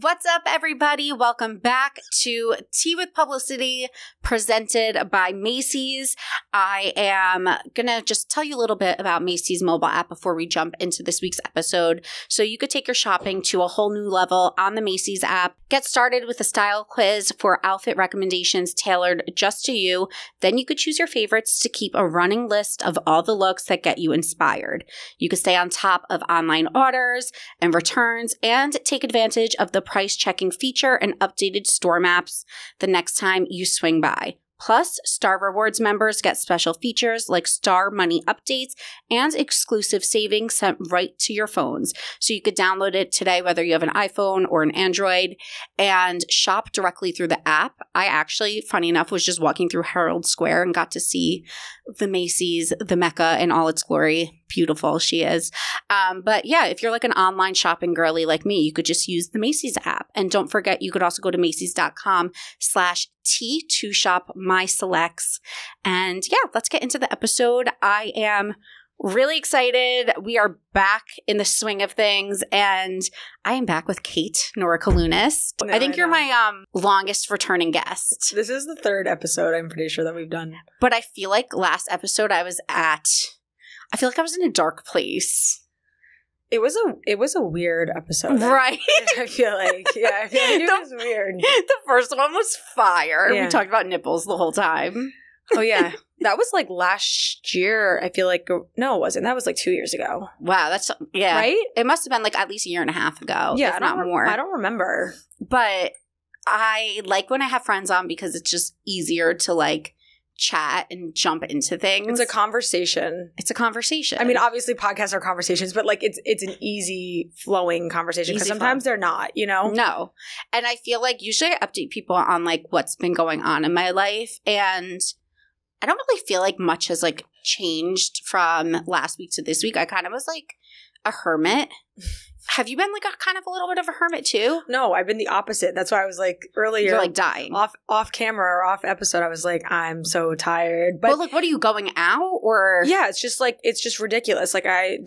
What's up, everybody? Welcome back to Tea with Publicity, presented by Macy's. I am going to just tell you a little bit about Macy's mobile app before we jump into this week's episode. So you could take your shopping to a whole new level on the Macy's app. Get started with a style quiz for outfit recommendations tailored just to you. Then you could choose your favorites to keep a running list of all the looks that get you inspired. You can stay on top of online orders and returns and take advantage of the price checking feature and updated store maps the next time you swing by. Plus, Star Rewards members get special features like Star Money updates and exclusive savings sent right to your phones. So you could download it today, whether you have an iPhone or an Android, and shop directly through the app. I actually, funny enough, was just walking through Herald Square and got to see the Macy's, the Mecca in all its glory. Beautiful she is. But yeah, if you're like an online shopping girly like me, you could just use the Macy's app. And don't forget, you could also go to Macy's.com/T to shop my selects. And yeah, let's get into the episode. I am really excited. We are back in the swing of things, and I am back with Kate Norkeliunas. I think you're my longest returning guest. This is the third episode, I'm pretty sure, that we've done. But I feel like last episode I feel like I was in a dark place. It was a weird episode. Right. I feel like it was weird. The first one was fire. Yeah. We talked about nipples the whole time. Oh, yeah. That was like last year, I feel like. No, it wasn't. That was like 2 years ago. Wow, that's, yeah. Right? It must have been like at least a year and a half ago, Yeah, if not more. I don't remember. But I like when I have friends on because it's just easier to like chat and jump into things. It's a conversation. I mean, obviously podcasts are conversations, but like it's an easy flowing conversation because sometimes they're not, you know? No. And I feel like usually I update people on like what's been going on in my life, and I don't really feel like much has like changed from last week to this week. I kind of was like a hermit. Have you been like a kind of a little bit of a hermit too? No, I've been the opposite. That's why I was like earlier. You're like dying. Off camera or off episode, I was like, I'm so tired. But well, like, what are you going out or? Yeah, it's just ridiculous. Like I'm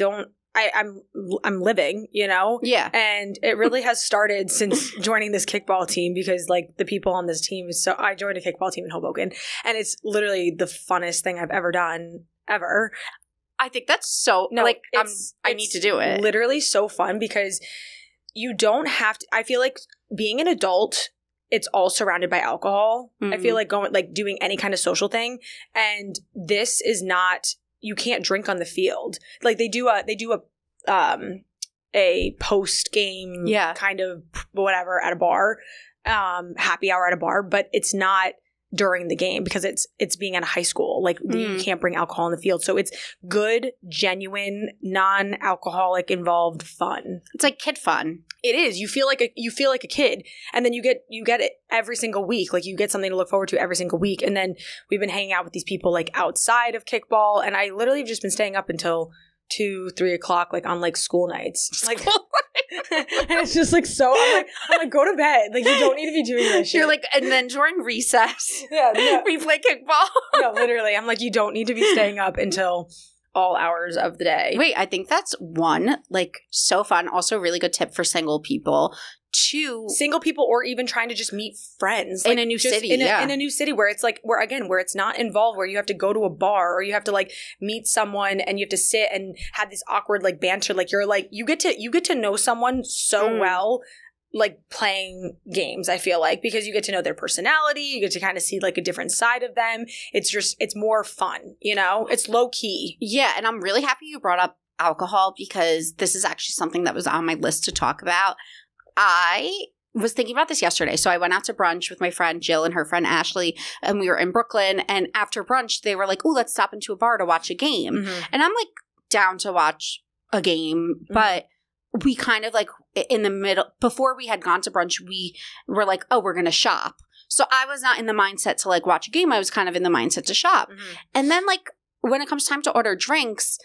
living, you know? Yeah. And it really has started since joining this kickball team because like the people on this team I joined a kickball team in Hoboken, and it's literally the funnest thing I've ever done ever. I think that's so I need to do it. Literally so fun because you don't have to. I feel like being an adult, it's all surrounded by alcohol. Mm-hmm. I feel like doing any kind of social thing, and this is not. You can't drink on the field. Like they do a post game kind of whatever at a bar, happy hour at a bar, but it's not during the game because it's being at a high school. Like you can't bring alcohol in the field. So it's good, genuine, non-alcoholic involved fun. It's like kid fun. It is. You feel like a kid. And then you get it every single week. Like you get something to look forward to every single week. And then we've been hanging out with these people like outside of kickball, and I literally have just been staying up until 2-3 o'clock, like on like school nights. Just like and it's just like so I'm like go to bed. Like you don't need to be doing this shit. You're like, and then during recess yeah. we play kickball. No, literally. I'm like, you don't need to be staying up until all hours of the day. Wait, I think that's one, like so fun. Also really good tip for single people. 2, single people or even trying to just meet friends in a new city. In a new city where it's like where it's not involved, where you have to go to a bar or you have to like meet someone and you have to sit and have this awkward like banter. Like you're like you get to know someone so well, like playing games, I feel like, because you get to know their personality, you get to kind of see like a different side of them. It's more fun, you know? It's low key. Yeah, and I'm really happy you brought up alcohol because this is actually something that was on my list to talk about. I was thinking about this yesterday. So I went out to brunch with my friend Jill and her friend Ashley, and we were in Brooklyn. And after brunch, they were like, "Oh, let's stop into a bar to watch a game." Mm-hmm. And I'm like down to watch a game, but we kind of like in the middle, before we had gone to brunch, we were like, "Oh, we're going to shop." So I was not in the mindset to like watch a game. I was kind of in the mindset to shop. Mm-hmm. And then like when it comes time to order drinks,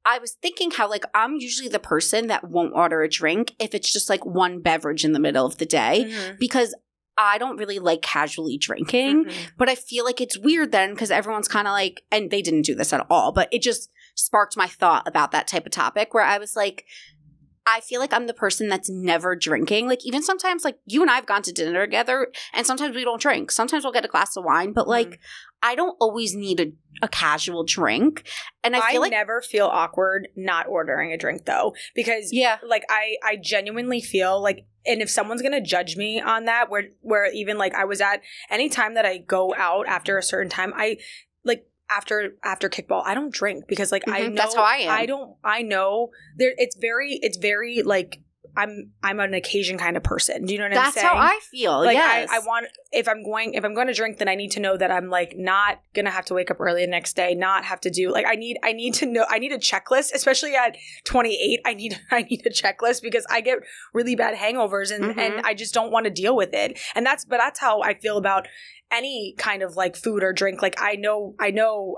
I was thinking how, like, I'm usually the person that won't order a drink if it's just, like, one beverage in the middle of the day because I don't really like casually drinking. But I feel like it's weird then because everyone's kind of like – and they didn't do this at all, but it just sparked my thought about that type of topic where I was like, I feel like I'm the person that's never drinking. Like, even sometimes, like, you and I have gone to dinner together, and sometimes we don't drink. Sometimes we'll get a glass of wine, but, like, I don't always need a casual drink. And I feel like never feel awkward not ordering a drink, though, because, like, I genuinely feel like, and if someone's going to judge me on that, where even, like, I was at any time that I go out after a certain time, I, like, after kickball, I don't drink because, like, I know that's how I am. I know there. It's very like I'm an occasion kind of person. Do you know what I'm saying? That's how I feel. Like, yes. I want, if I'm going to drink, then I need to know that I'm, like, not gonna have to wake up early the next day, not have to do, like, I need to know, I need a checklist, especially at 28. I need a checklist because I get really bad hangovers and I just don't want to deal with it. And that's how I feel about any kind of, like, food or drink. Like, I know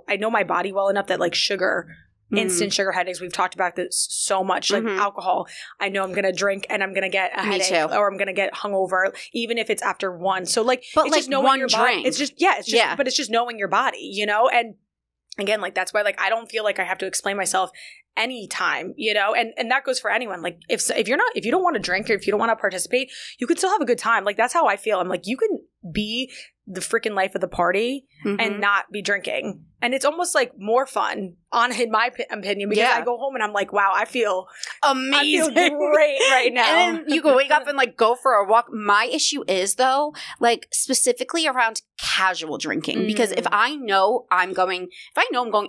my body well enough that, like, sugar, instant sugar headaches, we've talked about this so much, like alcohol, I know I'm gonna drink and I'm gonna get a headache or I'm gonna get hungover, even if it's after one. So, like, but, it's like, just knowing one your drink. body. It's just but it's just knowing your body, you know? And again, like, that's why, like, I don't feel like I have to explain myself anytime, you know? And that goes for anyone. Like, if you don't want to drink or if you don't want to participate, you can still have a good time. Like, that's how I feel. I'm like, you can be the freaking life of the party and not be drinking. And it's almost, like, more fun, in my opinion, because I go home and I'm like, wow, I feel amazing. I feel great right now. And then you can wake up and, like, go for a walk. My issue is, though, like, specifically around casual drinking, because if I know I'm going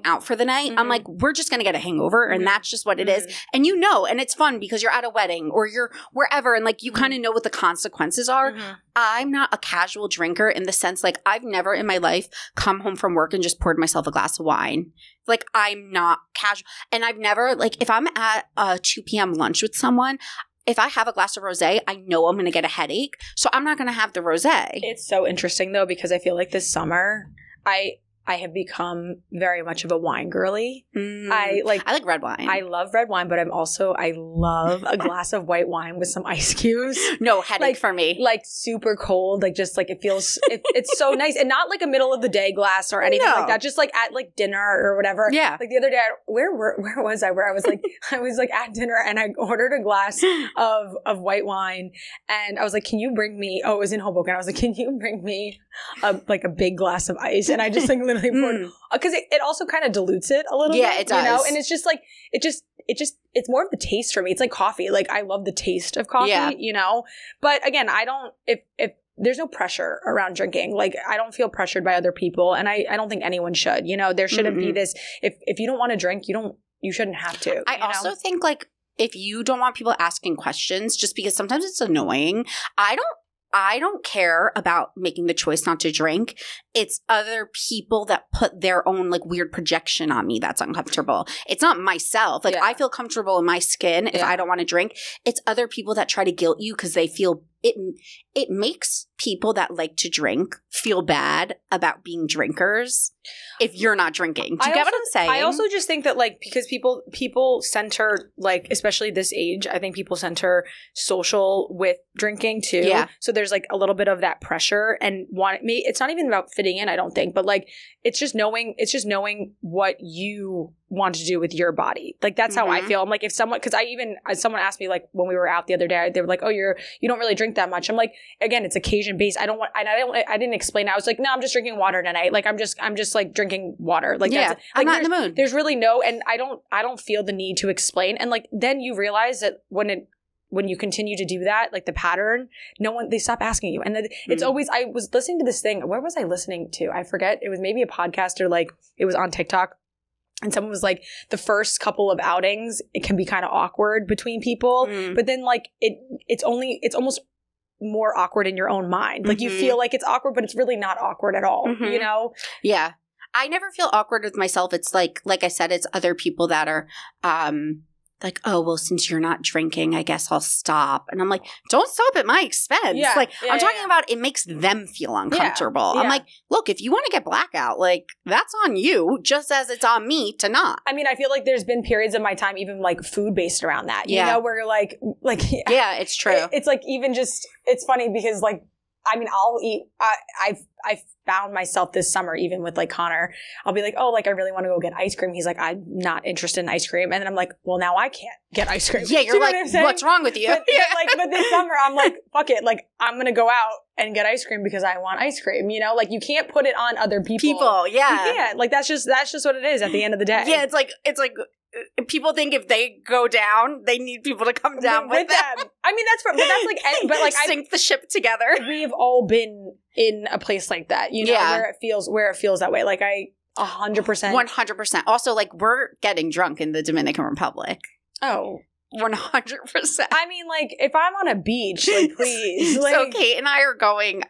out for the night, I'm like, we're just going to get a hangover, and that's just what it is. And you know, and it's fun because you're at a wedding or you're wherever, and, like, you kind of know what the consequences are. I'm not a casual drinker in the sense, like, I've never in my life come home from work and just poured myself a glass of wine. Like, I'm not casual. And I've never, like, if I'm at a 2 p.m. lunch with someone, if I have a glass of rosé, I know I'm going to get a headache. So I'm not going to have the rosé. It's so interesting, though, because I feel like this summer, I have become very much of a wine girly. I like red wine. I love red wine, but I love a glass of white wine with some ice cubes. No headache, like, for me. Like, super cold, like, just, like, it feels, it's so nice. And not, like, a middle of the day glass or anything like that. Just, like, at, like, dinner or whatever. Yeah. Like, the other day, where was I? Where I was, like, at dinner and I ordered a glass of white wine. And I was like, can you bring me, it was in Hoboken. I was like, can you bring me a big glass of ice? And I just, like, literally poured, because it also kind of dilutes it a little bit. Yeah, it does. You know? And it's just, like, it's more of the taste for me. It's like coffee. Like, I love the taste of coffee, you know? But again, I don't, if there's no pressure around drinking. Like, I don't feel pressured by other people, and I don't think anyone should. You know, there shouldn't be this, if you don't want to drink, you shouldn't have to. I also think, like, if you don't want people asking questions, just because sometimes it's annoying, I don't care about making the choice not to drink. It's other people that put their own, like, weird projection on me that's uncomfortable. It's not myself. Like, I feel comfortable in my skin if I don't want to drink. It's other people that try to guilt you because they feel it makes people that like to drink feel bad about being drinkers if you're not drinking. Do you get what I'm saying? I also just think that, like, because people center, like, especially this age, I think people center social with drinking too. Yeah. So there's, like, a little bit of that pressure and it's not even about fitting in, I don't think, but, like, it's just knowing what you want to do with your body. Like, that's how I feel. I'm like, if someone, because someone asked me, like, when we were out the other day, they were like, oh, you don't really drink that much. I'm like, again, it's occasion based. I didn't explain. I was like, no, I'm just drinking water tonight. Like, I'm just like drinking water. Like, yeah, that's, like, I'm not in the mood. There's really and I don't feel the need to explain. And, like, then you realize that when you continue to do that, like, the pattern, they stop asking you. And it's always, I was listening to this thing. Where was I listening to? I forget. It was maybe a podcast or, like, it was on TikTok. And someone was like, the first couple of outings, it can be kind of awkward between people. But then, like, it's almost more awkward in your own mind. Like, you feel like it's awkward, but it's really not awkward at all, you know? Yeah. I never feel awkward with myself. It's like I said, it's other people that are like, oh, well, since you're not drinking, I guess I'll stop. And I'm like, don't stop at my expense. Yeah, like, I'm talking about it makes them feel uncomfortable. Yeah. I'm like, look, if you want to get blackout, like, that's on you, just as it's on me to not. I mean, I feel like there's been periods of my time, even, like, food based around that, you know, where you're like, yeah, it's true. It's like, even just, it's funny because, like, I mean, I'll eat. I've found myself this summer, even with like Connor, I'll be like, oh, like I really want to go get ice cream. He's like, I'm not interested in ice cream. And then I'm like, well, now I can't get ice cream. Yeah, you're like, what's wrong with you? But this summer, I'm like, fuck it. Like, I'm going to go out and get ice cream because I want ice cream. You know, like you can't put it on other people. Yeah. You can't. Like, that's just what it is at the end of the day. Yeah, it's like people think if they go down, they need people to come down with them. I mean, but like sink the ship together. We've all been in a place like that, you know, where it feels that way. Like 100%. 100%. Also, like we're getting drunk in the Dominican Republic. Oh. 100%. I mean, like if I'm on a beach, like please. Like, so Kate and I are going.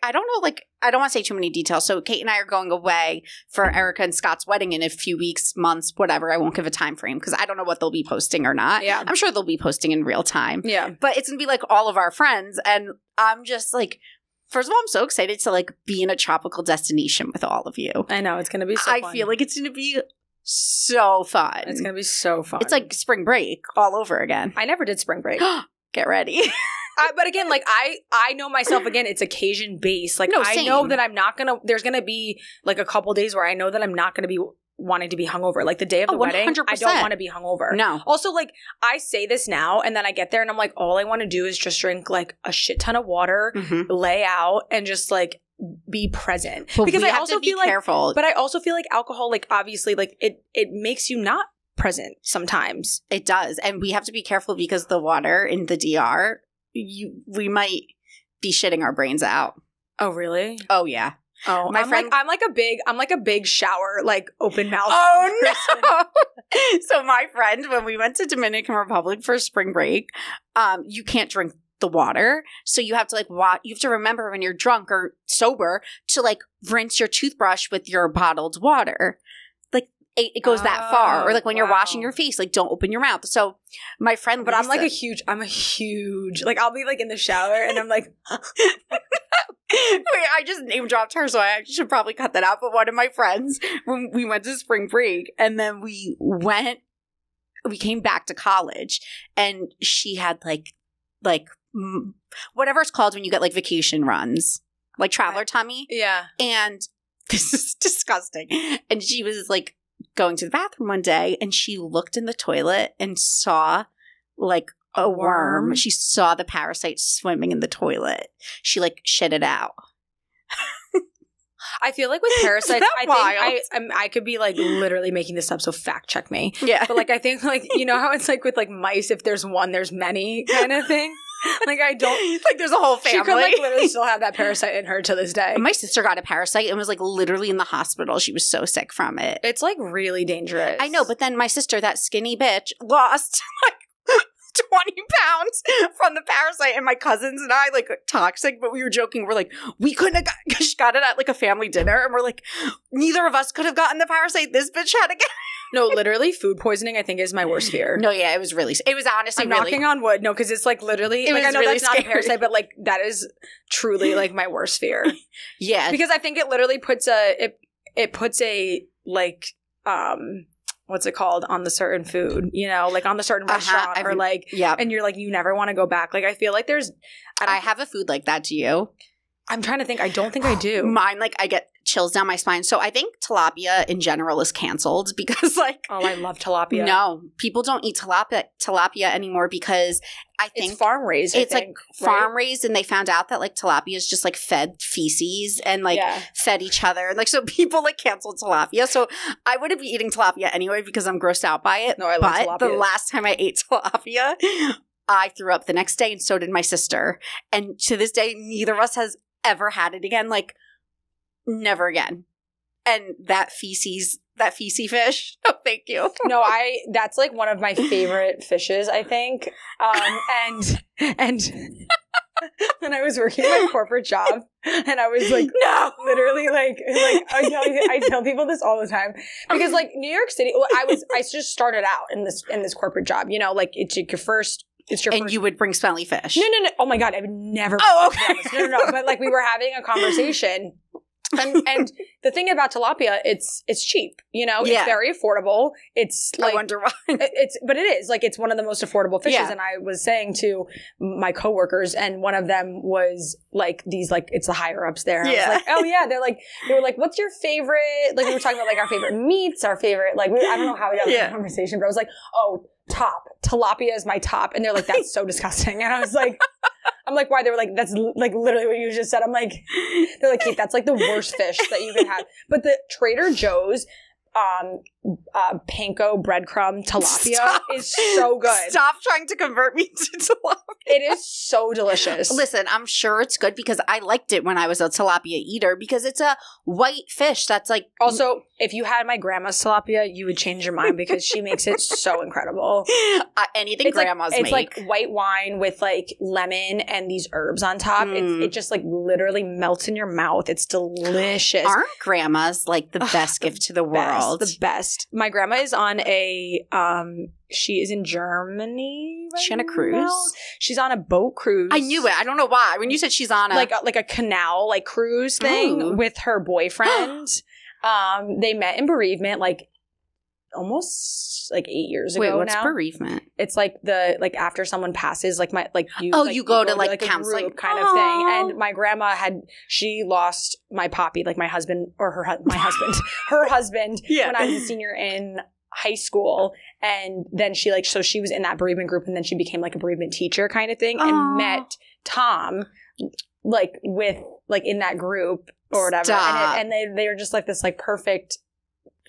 I don't know, like, I don't want to say too many details. So Kate and I are going away for Erica and Scott's wedding in a few weeks, months, whatever. I won't give a time frame because I don't know what they'll be posting or not. Yeah. I'm sure they'll be posting in real time. Yeah. But it's going to be like all of our friends. And I'm just like, first of all, I'm so excited to like be in a tropical destination with all of you. I know. It's going to be so fun. I feel like it's going to be so fun. It's going to be so fun. It's like spring break all over again. I never did spring break. Get ready. But again, like I know myself again, it's occasion based. Like I know that I'm not gonna, there's gonna be like a couple days where I know that I'm not gonna be wanting to be hungover. Like the day of the wedding, 100%. I don't want to be hungover. No. Also, like I say this now and then I get there and I'm like, all I want to do is just drink like a shit ton of water, lay out and just like be present. But because I also feel like, careful. But I also feel like alcohol, like obviously like it makes you not present sometimes. It does. And we have to be careful because the water in the DR, we might be shitting our brains out. Oh, really? Oh, yeah. Oh, I'm like a big shower, like open mouth. Oh, no. So my friend, when we went to Dominican Republic for spring break, you can't drink the water. So you have to like you have to remember when you're drunk or sober to like rinse your toothbrush with your bottled water. It goes that far. Or like when you're washing your face, like don't open your mouth. So my friend But Lisa, I'm a huge, like I'll be like in the shower and I'm like. Wait, I just name dropped her, so I should probably cut that out. But one of my friends, when we went to spring break and then we came back to college and she had like whatever it's called when you get like vacation runs, like traveler tummy. Yeah. And this is disgusting. And she was like, going to the bathroom one day and she looked in the toilet and saw like a worm. She saw the parasite swimming in the toilet. She like shit it out. I feel like with parasites, I could be like literally making this up, so fact check me. Yeah. But like I think like, you know how it's like with like mice, if there's one, there's many kind of thing? Like I don't like there's a whole family. She could like literally still have that parasite in her to this day. My sister got a parasite and was like literally in the hospital. She was so sick from it. It's like really dangerous. I know, but then my sister, that skinny bitch, lost like 20 pounds from the parasite, and my cousins and I, like, toxic, but we were joking. We're like, we couldn't have because she got it at like a family dinner, and we're like, neither of us could have gotten the parasite. This bitch had to get No, literally, food poisoning, I think, is my worst fear. No, yeah, it was honestly I'm knocking on wood. No, because it's like literally, like, I know really that's not a parasite, but like that is truly like my worst fear. Yeah. Because I think it literally puts a like, what's it called, on the certain food, you know, like on the certain restaurant or like, yeah. And you're like, you never want to go back. Like, I feel like I have a food like that. Do you? I'm trying to think. I don't think I do. Mine, like, I get chills down my spine. So I think tilapia in general is canceled because, like, oh, I love tilapia. No, people don't eat tilapia anymore because I think it's farm raised. It's like farm raised, and they found out that like tilapia is just like fed feces and like fed each other, and like so people like canceled tilapia. So I wouldn't be eating tilapia anyway because I'm grossed out by it. No, I love tilapia. But the last time I ate tilapia, I threw up the next day, and so did my sister. And to this day, neither of us has ever had it again. Like, never again. And that feces fish. Oh, thank you. No, that's like one of my favorite fishes, I think. And when I was working my corporate job, and I was like, no, literally like I tell people this all the time because like New York City, I just started out in this corporate job, you know, like it's your first. And you would bring smelly fish. No. Oh my God, I would never. Oh, okay. No. But like we were having a conversation And the thing about tilapia, it's cheap. You know, it's very affordable. It's like, I wonder why. But it is like, it's one of the most affordable fishes. Yeah. And I was saying to my coworkers, and one of them was like, these, like, it's the higher ups there. And I was like, oh yeah. They were like, what's your favorite? Like, we were talking about like our favorite meats, our favorite, like, I don't know how we got that conversation, but I was like, oh, top. Tilapia is my top. And they're like, that's so disgusting. And I was like, I'm like, why? They were like, that's like literally what you just said. I'm like, they're like, Kate, that's like the worst fish that you can have. But the Trader Joe's panko breadcrumb tilapia is so good. Stop trying to convert me to tilapia. It is so delicious. Listen, I'm sure it's good because I liked it when I was a tilapia eater because it's a white fish that's like... Also, if you had my grandma's tilapia, you would change your mind because she makes it so incredible. Anything it's grandmas like, make. It's like white wine with like lemon and these herbs on top. It just like literally melts in your mouth. It's delicious. Aren't grandmas like the best gift to the world? The best. My grandma is on a... she is in Germany right She on a cruise? now. She's on a boat cruise. I knew it. I don't know why. When you said she's on a... Like a canal, like cruise thing with her boyfriend. They met in bereavement like almost like 8 years ago. Wait, what's now. Bereavement? It's like after someone passes, like you. Oh, like, you go to a like counseling group kind of thing. And my grandma she lost my poppy, like my husband or her husband, when I was a senior in high school. And then she so she was in that bereavement group, and then she became like a bereavement teacher kind of thing, and met Tom like with like in that group or whatever. Stop. And they were just like this like perfect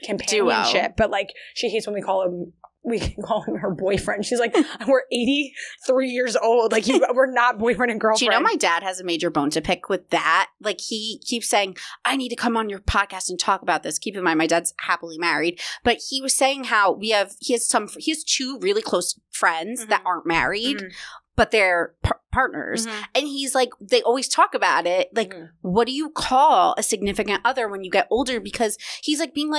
companionship. But like she hates when we call him her boyfriend. She's like, we're 83 years old. Like we're not boyfriend and girlfriend. Do you know my dad has a major bone to pick with that? Like he keeps saying, I need to come on your podcast and talk about this. Keep in mind, my dad's happily married, but he was saying how he has two really close friends that aren't married, but they're partners. And he's like, they always talk about it. Like, what do you call a significant other when you get older? Because he's like being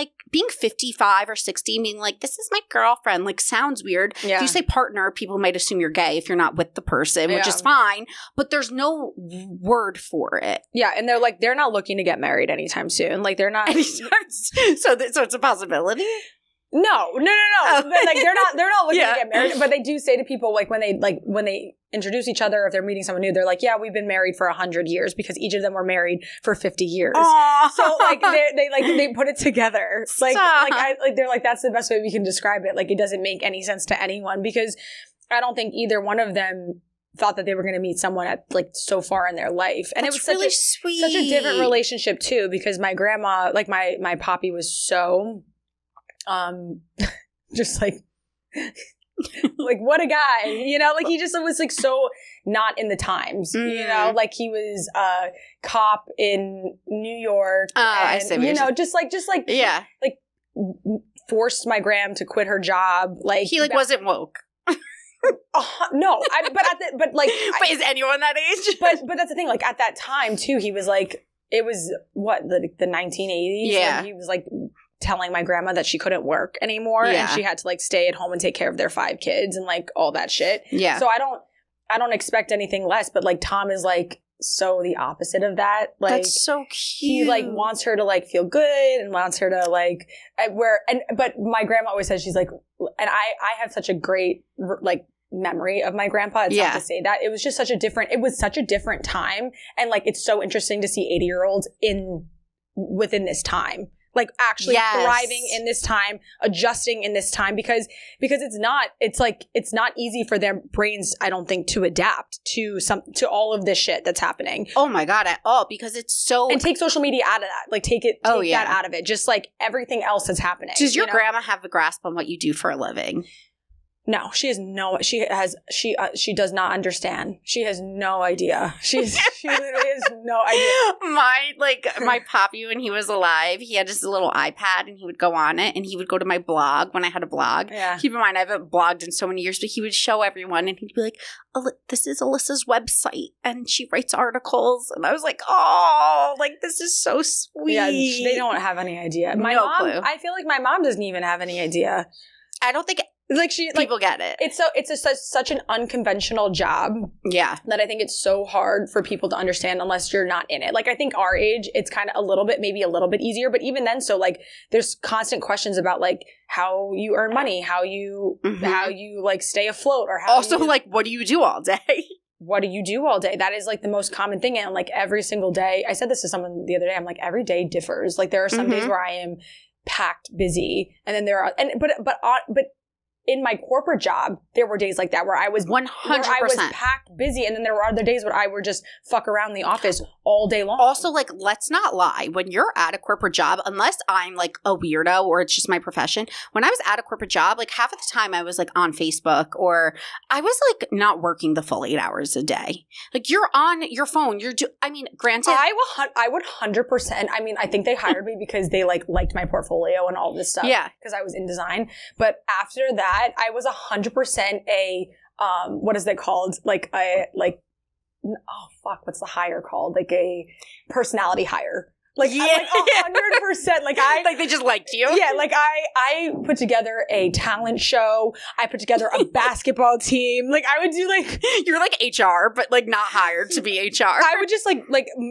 55 or 60, being like, this is my girlfriend, like sounds weird. Yeah. If you say partner, people might assume you're gay if you're not with the person, which is fine, but there's no word for it. Yeah. And they're not looking to get married anytime soon. Like they're not. So it's a possibility? No. But, like they're not looking to get married, but they do say to people like when they introduce each other, if they're meeting someone new, they're like, yeah, we've been married for 100 years because each of them were married for 50 years. Aww. So like they put it together. They're like, that's the best way we can describe it. Like it doesn't make any sense to anyone because I don't think either one of them thought that they were going to meet someone at like so far in their life. And That's it was really sweet. Such a different relationship too, because my grandma, like my poppy was so just like what a guy, you know, like he just was like so not in the times, you know, like he was a cop in New York, and, I see what you know, just like like forced my gram to quit her job, like he wasn't woke. No, but is anyone that age? But that's the thing, like at that time too, he was like, it was the 1980s, yeah, and he was like telling my grandma that she couldn't work anymore, and she had to like stay at home and take care of their 5 kids and like all that shit. Yeah. So I don't expect anything less, but like Tom is like so the opposite of that. Like that's so cute. He like wants her to like feel good and wants her to like but my grandma always says, she's like, and I have such a great like memory of my grandpa. It's not to say that. It was just such a different time, and like it's so interesting to see 80-year-olds within this time. Like actually thriving in this time, adjusting in this time, because it's not easy for their brains, I don't think, to adapt to all of this shit that's happening. Oh my God, at all, because it's so, and take social media out of that. Like take that out of it. Just like everything else that's happening. Does your grandma have a grasp on what you do for a living? No, she does not understand. She has no idea. She literally has no idea. My poppy, when he was alive, he had his little iPad and he would go on it and he would go to my blog when I had a blog. Yeah. Keep in mind, I haven't blogged in so many years, but he would show everyone and he'd be like, this is Alyssa's website and she writes articles. And I was like, oh, like this is so sweet. Yeah, they don't have any idea. Clue. I feel like my mom doesn't even have any idea. I don't think Like people get it. It's such an unconventional job. Yeah. That I think it's so hard for people to understand unless you're not in it. Like, I think our age, it's kind of maybe a little bit easier. But even then, so like, there's constant questions about like how you earn money, how you like stay afloat, or how also like, what do you do all day? What do you do all day? That is like the most common thing. And like every single day, I said this to someone the other day, I'm like, every day differs. Like, there are some days where I am packed busy, and then there are, but in my corporate job, there were days like that where I was 100%. I was packed busy, and then there were other days where I would just fuck around the office all day long. Also, like, let's not lie. When you're at a corporate job, unless I'm like a weirdo or it's just my profession, when I was at a corporate job, like half of the time I was like on Facebook, or I was like not working the full 8 hours a day. Like, you're on your phone. Granted. I would 100%. I mean, I think they hired me because they like liked my portfolio and all this stuff. Yeah. Because I was in design. But after that, I was 100% a, what is that called? What's the hire called? Like a personality hire. Like, yeah. I'm like 100%. Like, like they just liked you? Yeah, like I put together a talent show. I put together a basketball team. Like, I would do like... You're like HR, but like not hired to be HR. I would just like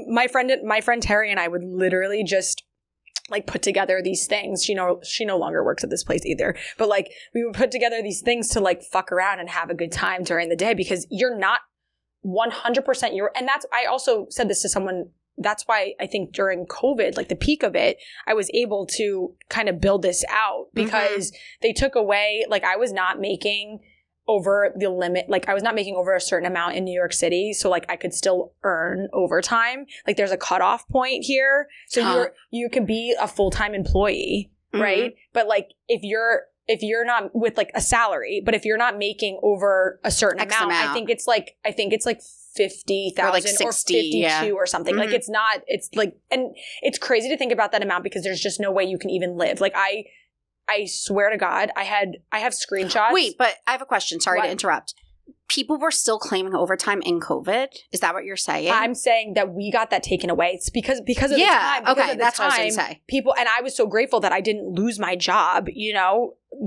my friend Terry and I would literally just like put together these things. She no longer works at this place either. But like, we would put together these things to like fuck around and have a good time during the day, because you're not 100% and that's, I also said this to someone, that's why I think during COVID, like the peak of it, I was able to kind of build this out, because they took away, like, I was not making over the limit. Like, I was not making over a certain amount in New York City. So like, I could still earn overtime. Like, there's a cutoff point here. So you could be a full-time employee, right? But like, if you're not with like a salary, but if you're not making over a certain amount, I think it's like 50,000 or, like 60, or 52 or something. Like, it's like, and it's crazy to think about that amount, because there's just no way you can even live. Like, I swear to God, I have screenshots. Wait, but I have a question. Sorry to interrupt. People were still claiming overtime in COVID. Is that what you're saying? I'm saying that we got that taken away. It's because of the time. Okay, that's what I was going to say. People, and I was so grateful that I didn't lose my job,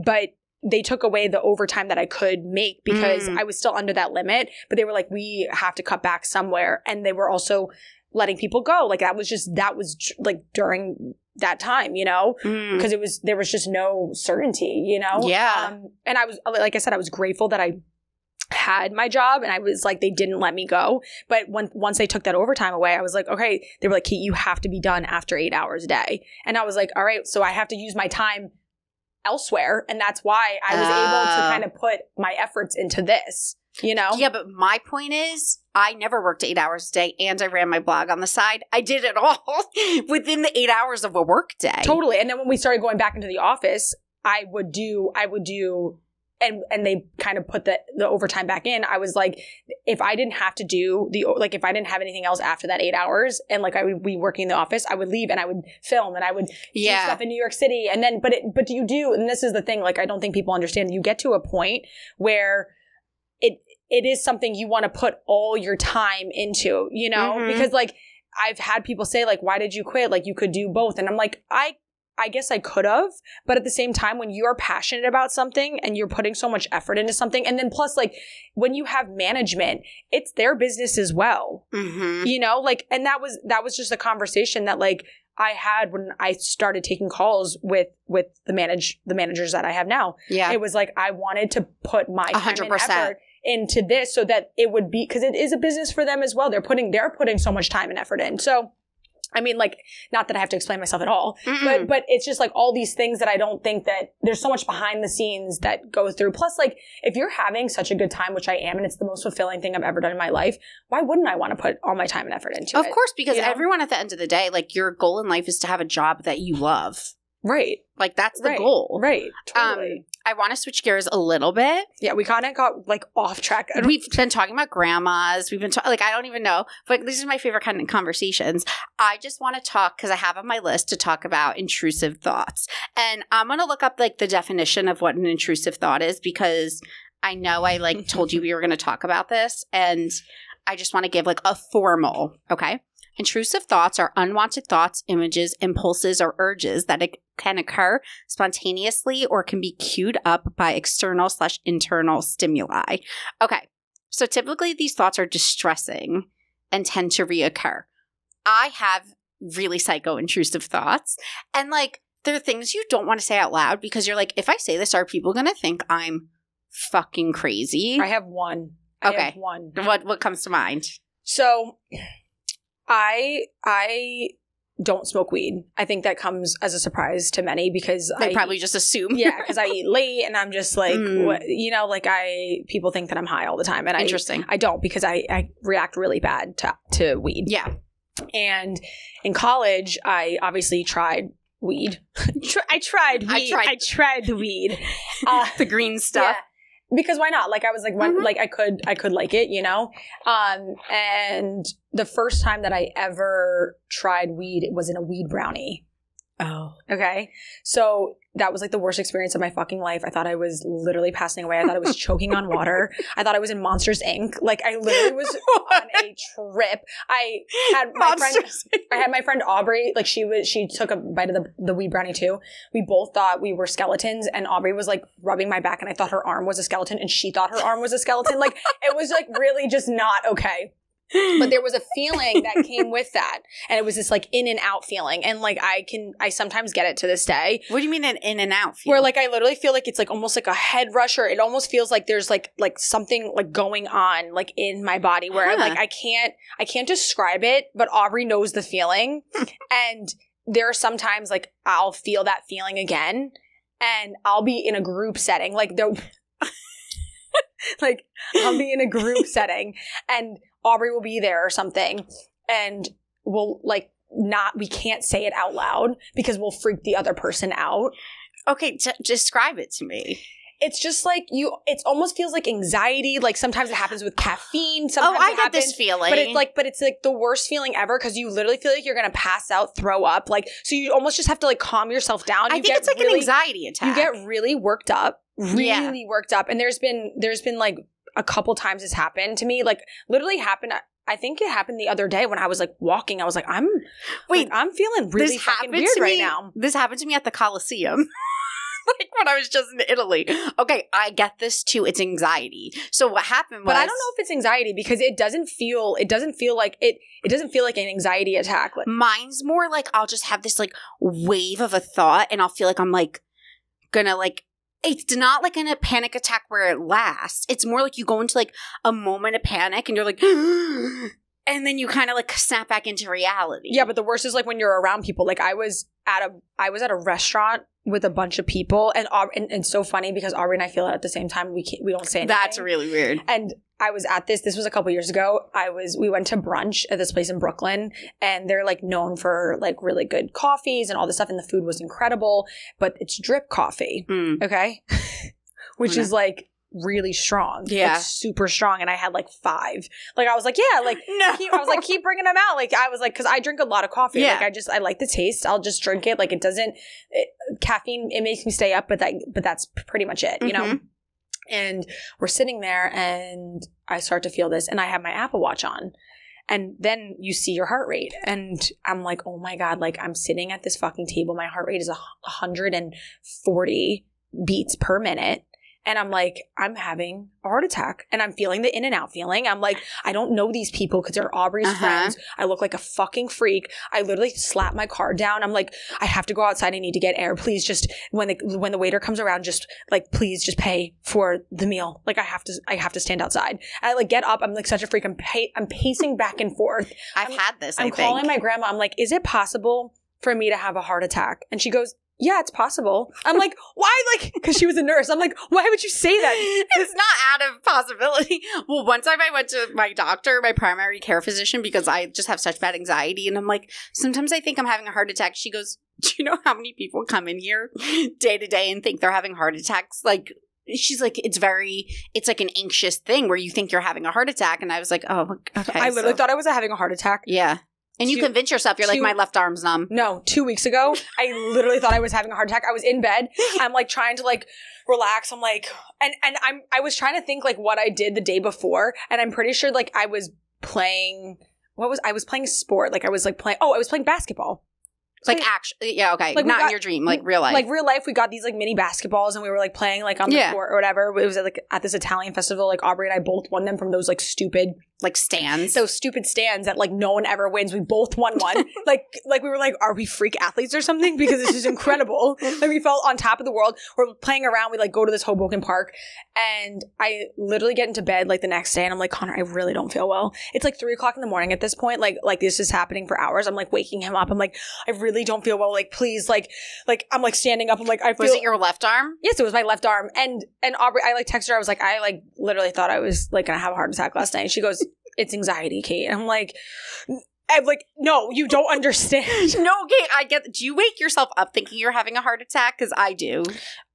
but they took away the overtime that I could make, because I was still under that limit. But they were like, we have to cut back somewhere. And they were also letting people go. Like, that was like during that time, because there was just no certainty, Yeah. And I was, like I said, I was grateful that I had my job, and I was like, they didn't let me go. But once they took that overtime away, I was like, okay, they were like, Kate, you have to be done after 8 hours a day. And I was like, all right, so I have to use my time elsewhere. And that's why I was able to kind of put my efforts into this, Yeah, but my point is, I never worked 8 hours a day, and I ran my blog on the side. I did it all within the 8 hours of a work day. Totally. And then when we started going back into the office, I would do, and they kind of put the overtime back in. I was like, if I didn't have to do if I didn't have anything else after that 8 hours, and like I would be working in the office, I would leave and I would film and I would do stuff in New York City. And then, but you do, and this is the thing, like, I don't think people understand, you get to a point where it is something you want to put all your time into, because like, I've had people say like, why did you quit? Like, you could do both. And I'm like, I guess I could have, but at the same time, when you're passionate about something and you're putting so much effort into something, and then plus, like, when you have management, it's their business as well, like, and that was just a conversation that like I had when I started taking calls with the managers that I have now. Yeah, it was like I wanted to put my time 100%. And effort into this so that it would be, because it is a business for them as well. They're putting so much time and effort in. So, I mean, like, not that I have to explain myself at all, but it's just like all these things that I don't think that there's so much behind the scenes that goes through. Plus, like, if you're having such a good time, which I am, and it's the most fulfilling thing I've ever done in my life, why wouldn't I want to put all my time and effort into it? Of course, because everyone at the end of the day, like, your goal in life is to have a job that you love. Right. Like, that's the goal. Right. Totally. I want to switch gears a little bit. Yeah, we kind of got like off track. We've been talking about grandmas. We've been like, I don't even know, but these are my favorite kind of conversations. I just want to talk, because I have on my list to talk about intrusive thoughts. And I'm going to look up like the definition of what an intrusive thought is, because I know I like told you we were going to talk about this, and I just want to give like a formal, okay? Intrusive thoughts are unwanted thoughts, images, impulses, or urges that can occur spontaneously or can be queued up by external/internal stimuli. Okay, so typically these thoughts are distressing and tend to reoccur. I have really psycho intrusive thoughts, and like there are things you don't want to say out loud because you're like, if I say this, are people going to think I'm fucking crazy? I have one. Okay. I have one. What comes to mind? So I don't smoke weed. I think that comes as a surprise to many because They probably just assume. Yeah, because I eat late and I'm just like, what, you know, like people think that I'm high all the time. And Interesting. I don't because I react really bad to weed. Yeah. And in college, I obviously tried weed. I tried weed. I tried the weed. The green stuff. Yeah. Because why not? Like I was like, like I could like it, you know? And the first time that I ever tried weed, it was in a weed brownie. Oh. Okay. So that was like the worst experience of my fucking life. I thought I was literally passing away. I thought I was choking on water. I thought I was in Monsters Inc. Like I literally was on a trip. I had my friend Aubrey, like she took a bite of the weed brownie too. We both thought we were skeletons and Aubrey was like rubbing my back and I thought her arm was a skeleton and she thought her arm was a skeleton. Like it was like really just not okay. But there was a feeling that came with that. And it was this like in and out feeling. And like I sometimes get it to this day. What do you mean an in and out feeling? Where like I literally feel like it's like almost like a head rush or it almost feels like there's like something like going on like in my body where I'm like I can't describe it, but Aubrey knows the feeling. And there are sometimes like I'll feel that feeling again and I'll be in a group setting. Like like I'll be in a group setting and Aubrey will be there or something and we'll like we can't say it out loud because we'll freak the other person out. Okay, describe it to me. It's just like it almost feels like anxiety. Like sometimes it happens with caffeine. Sometimes I get this feeling. But it's like the worst feeling ever because you literally feel like you're going to pass out, throw up. Like, so you almost just have to like calm yourself down. I think it's like an anxiety attack. You get really worked up, really worked up. And there's been like a couple times it's happened to me, like literally happened. I think it happened the other day when I was like walking. I was like, I'm feeling really fucking weird right now. This happened to me at the Coliseum. Like when I was just in Italy. Okay, I get this too. It's anxiety. So what happened was, but I don't know if it's anxiety because it doesn't feel like an anxiety attack. Mine's more like I'll just have this like wave of a thought and I'll feel like I'm like gonna like. It's not like in a panic attack where it lasts. It's more like you go into like a moment of panic and you're like, and then you kind of like snap back into reality. Yeah, but the worst is like when you're around people. Like I was at a restaurant with a bunch of people and it's so funny because Aubrey and I feel it at the same time. We don't say anything. That's really weird. And I was at this was a couple years ago. We went to brunch at this place in Brooklyn and they're like known for like really good coffees and all this stuff and the food was incredible, but it's drip coffee. Okay. Which is like really strong. Yeah. Like super strong. And I had like 5. Like I was like, yeah, like no. I was like, keep bringing them out. Like I was like, because I drink a lot of coffee. Yeah. Like I like the taste. I'll just drink it. Like caffeine, it makes me stay up, but that's pretty much it, you know? And we're sitting there and I start to feel this and I have my Apple Watch on. And then you see your heart rate. And I'm like, oh my God, like I'm sitting at this fucking table. My heart rate is 140 beats per minute. And I'm like, I'm having a heart attack. And I'm feeling the in and out feeling. I'm like, I don't know these people because they're Aubrey's friends. I look like a fucking freak. I literally slapped my card down. I'm like, I have to go outside. I need to get air. Please just, when the waiter comes around, just like, please just pay for the meal. Like I have to stand outside. And I like get up. I'm like such a freak. I'm pacing back and forth. I've had this, I'm calling my grandma. I'm like, is it possible for me to have a heart attack? And she goes, yeah, it's possible. I'm like, why? Like, because she was a nurse. I'm like, why would you say that? It's not out of possibility. Well, one time I went to my doctor, my primary care physician, because I just have such bad anxiety. And I'm like, sometimes I think I'm having a heart attack. She goes, do you know how many people come in here day to day and think they're having heart attacks? Like, she's like, it's like an anxious thing where you think you're having a heart attack. And I was like, oh, okay. I literally thought I was having a heart attack. Yeah. And you convince yourself, you're like, my left arm's numb. No, 2 weeks ago, I literally thought I was having a heart attack. I was in bed. I'm like trying to like relax. I'm like, and I was trying to think like what I did the day before. And I'm pretty sure like I was playing I was playing sport. Like I was playing basketball. Like actually, yeah, okay. Like not in your dream, like real life. Like real life, we got these like mini basketballs and we were like playing like on the court or whatever. It was at this Italian festival. Like Aubrey and I both won them from those like stupid like stands. Those stupid stands that like no one ever wins. We both won one. like we were like, are we freak athletes or something? Because this is incredible. Like we felt on top of the world. We're playing around. We like go to this Hoboken park and I literally get into bed like the next day and I'm like, Connor, I really don't feel well. It's like 3:00 in the morning at this point. Like this is happening for hours. I'm like waking him up. I'm like, I really don't feel well. Like please, like I'm like standing up. I'm like, I feel. Was it your left arm? Yes, it was my left arm. And Aubrey, I like texted her. I was like, I like literally thought I was like gonna have a heart attack last night. And she goes, it's anxiety, Kate. And I'm like, no, you don't understand. No, Kate, I get. Do you wake yourself up thinking you're having a heart attack? Because I do.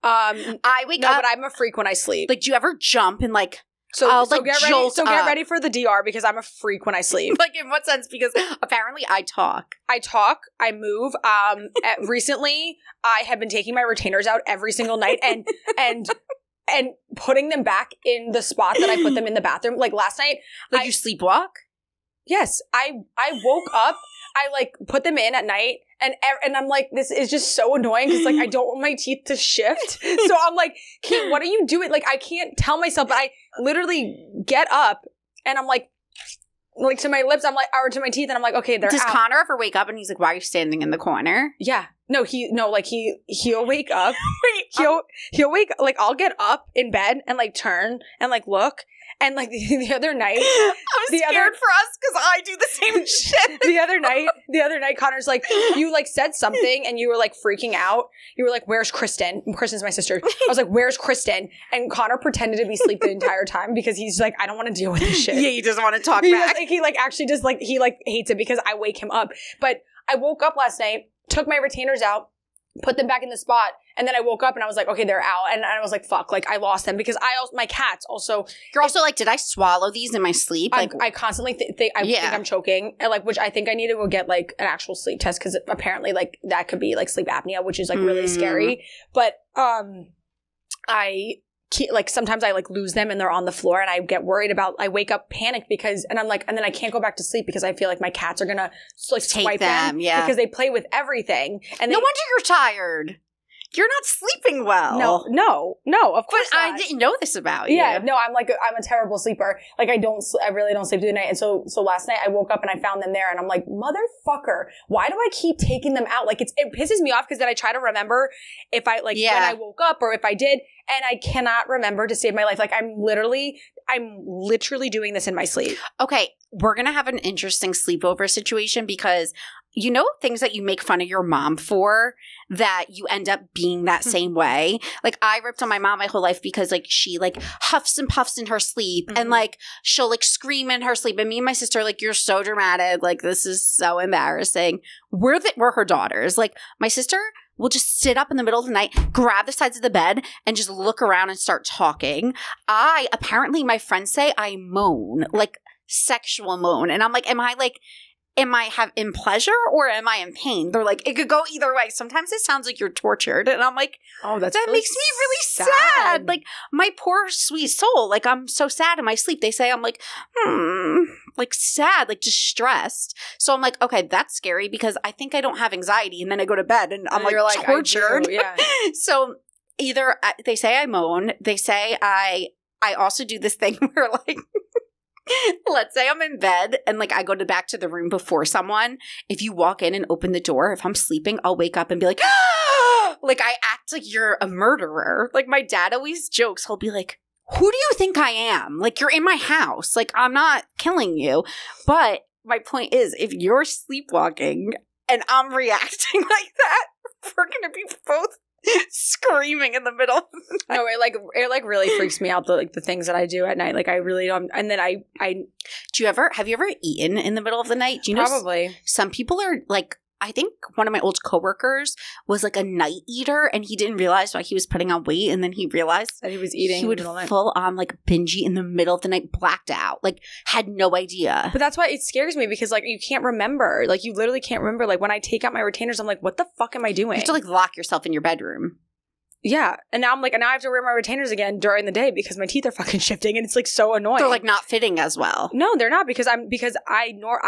I wake up, but I'm a freak when I sleep. Like, do you ever jump and like? So get ready for the DR because I'm a freak when I sleep. Like in what sense? Because apparently I talk. I move. Recently, I have been taking my retainers out every single night and putting them back in the spot that I put them in the bathroom. Like last night, you sleepwalk? Yes, I woke up. I like put them in at night and I'm like, this is just so annoying because like I don't want my teeth to shift. So I'm like, Kate, what are you doing? Like I can't tell myself, but I literally get up and I'm like to my lips, I'm like, or to my teeth, and I'm like, okay, they're Does out. Connor ever wake up and he's like, why are you standing in the corner? Yeah. No, he'll wake up. He'll wake like I'll get up in bed and like turn and like look. And like the other night, I'm scared for us because I do the same shit. The other night, Connor's like, you like said something and you were like freaking out. You were like, "Where's Kristen?" Kristen's my sister. I was like, "Where's Kristen?" And Connor pretended to be asleep the entire time because he's like, "I don't want to deal with this shit." Yeah, he doesn't want to talk back. He actually just like he like hates it because I wake him up. But I woke up last night, took my retainers out, put them back in the spot, and then I woke up and I was like, okay, they're out. And I was like, fuck, like I lost them because my cats also. You're also like, did I swallow these in my sleep? Like I constantly think I'm choking, and like, which I think I need to go get like an actual sleep test because apparently like that could be like sleep apnea, which is like really scary. But like sometimes I like lose them and they're on the floor and I get worried about, I wake up panicked because, and I'm like, and then I can't go back to sleep because I feel like my cats are going to like swipe them because they play with everything. And no wonder you're tired. You're not sleeping well. No, of course but not. I didn't know this about you. Yeah, no, I'm a terrible sleeper. Like I really don't sleep through the night. And so last night I woke up and I found them there and I'm like, motherfucker, why do I keep taking them out? Like it pisses me off because then I try to remember if I when I woke up or if I did, and I cannot remember to save my life. Like I'm literally doing this in my sleep. Okay, we're going to have an interesting sleepover situation because you know things that you make fun of your mom for that you end up being that same way. Like I ripped on my mom my whole life because like she like huffs and puffs in her sleep and like she'll like scream in her sleep. And me and my sister like, you're so dramatic. Like this is so embarrassing. We're her daughters. Like my sister will just sit up in the middle of the night, grab the sides of the bed and just look around and start talking. Apparently my friends say I moan, like sexual moan. And I'm like, am I in pleasure or am I in pain? They're like, it could go either way. Sometimes it sounds like you're tortured. And I'm like, oh, that really makes me really sad. Like my poor sweet soul. Like I'm so sad in my sleep. They say I'm like, like sad, like distressed. So I'm like, okay, that's scary because I think I don't have anxiety. And then I go to bed and I'm like tortured. Yeah. So either they say I moan. They say I also do this thing where like, let's say I'm in bed and like I go back to the room before someone. If you walk in and open the door, if I'm sleeping, I'll wake up and be like, ah! Like I act like you're a murderer. Like my dad always jokes. He'll be like, who do you think I am? Like you're in my house. Like I'm not killing you. But my point is, if you're sleepwalking and I'm reacting like that, we're going to be both screaming in the middle of the night. No, it really freaks me out, the things that I do at night. Like I really don't. And then I have you ever eaten in the middle of the night? Do you probably know some people are like, I think one of my old coworkers was like a night eater and he didn't realize why he was putting on weight, and then he realized that he was eating. He would full on like binge eat in the middle of the night, blacked out, like had no idea. But that's why it scares me because like you can't remember. Like you literally can't remember. Like when I take out my retainers, I'm like, what the fuck am I doing? You have to like lock yourself in your bedroom. Yeah. And now I'm like, and now I have to wear my retainers again during the day because my teeth are fucking shifting and it's like so annoying. They're like not fitting as well. No, they're not because I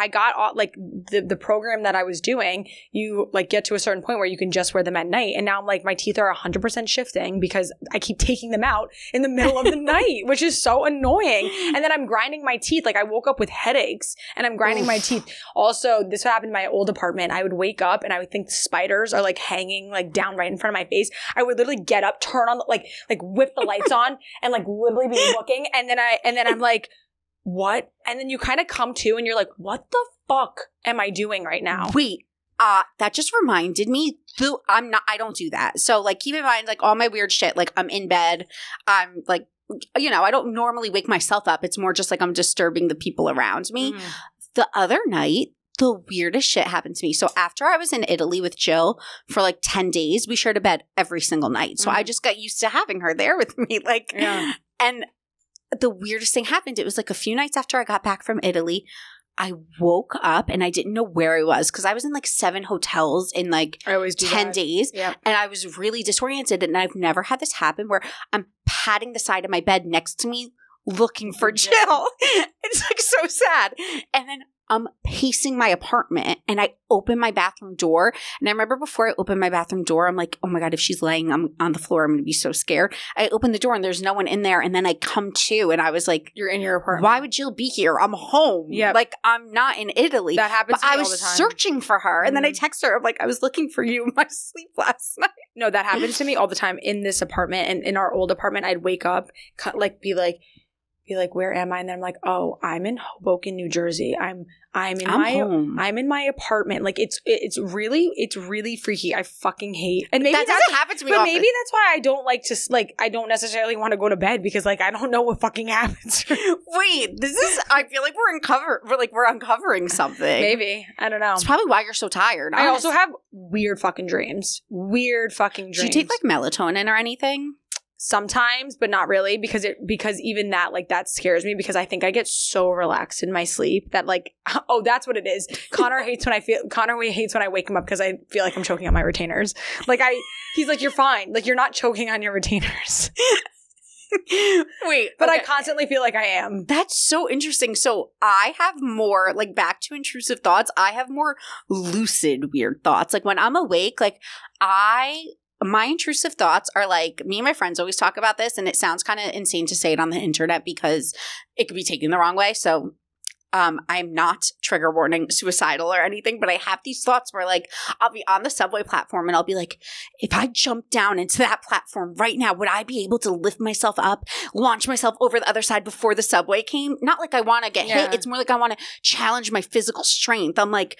got like the program that I was doing, you like get to a certain point where you can just wear them at night. And now I'm like, my teeth are 100% shifting because I keep taking them out in the middle of the night, which is so annoying. And then I'm grinding my teeth. Like I woke up with headaches and I'm grinding my teeth. Also, this happened in my old apartment. I would wake up and I would think spiders are like hanging like down right in front of my face. I would literally get up, turn on like whip the lights on and like literally be looking and then I'm like, what? And then you kind of come to and you're like, what the fuck am I doing right now? Wait, that just reminded me, I don't do that. So like keep in mind like all my weird shit, like I'm in bed, I'm like, you know, I don't normally wake myself up. It's more just like I'm disturbing the people around me. The other night, the weirdest shit happened to me. So after I was in Italy with Jill for like 10 days, we shared a bed every single night. So I just got used to having her there with me. Like, and the weirdest thing happened. It was like a few nights after I got back from Italy. I woke up and I didn't know where I was because I was in like 7 hotels in like 10 days. And I was really disoriented. And I've never had this happen where I'm patting the side of my bed next to me looking for Jill. It's like so sad. And then I'm pacing my apartment and I open my bathroom door. And I remember before I opened my bathroom door, I'm like, oh my God, if she's laying on the floor, I'm going to be so scared. I open the door and there's no one in there. And then I come to and I was like, you're in your apartment. Why would Jill be here? I'm home. Like I'm not in Italy. That happens to me all the time. I was searching for her. And then I text her. I'm like, I was looking for you in my sleep last night. No, that happens to me all the time in this apartment. And in our old apartment, I'd wake up, be like, where am I? And then I'm like, oh, I'm in Hoboken, New Jersey. I'm in my apartment. Like it's really freaky. I fucking hate. And maybe that doesn't happen to me. But maybe that's why I don't like to I don't necessarily want to go to bed because like I don't know what fucking happens. Wait, I feel like we're uncovering something. Maybe. I don't know. It's probably why you're so tired. I also have weird fucking dreams. Do you take like melatonin or anything? Sometimes, but not really because even that like that scares me because I think I get so relaxed in my sleep that like oh that's what it is. Connor hates when I wake him up because I feel like I'm choking on my retainers. He's like, you're fine. Like you're not choking on your retainers. Wait, but okay. I constantly feel like I am. That's so interesting. So I have more like back to intrusive thoughts. I have more lucid weird thoughts. Like when I'm awake, like my intrusive thoughts are like, me and my friends always talk about this, and it sounds kind of insane to say it on the internet because it could be taken the wrong way. So I'm not trigger warning suicidal or anything, but I have these thoughts where like I'll be on the subway platform and I'll be like, if I jump down into that platform right now, would I be able to lift myself up, launch myself over the other side before the subway came? Not like I want to get hit. It's more like I want to challenge my physical strength. I'm like,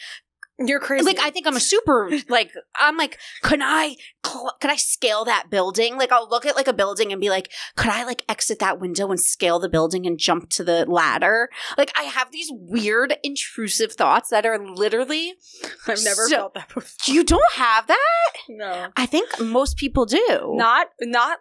you're crazy. Like, I think I'm a super, like, I'm like, could I scale that building? Like, I'll look at, like, a building and be like, could I, like, exit that window and scale the building and jump to the ladder? Like, I have these weird, intrusive thoughts that are literally... I've never felt that before. You don't have that? No. I think most people do. Not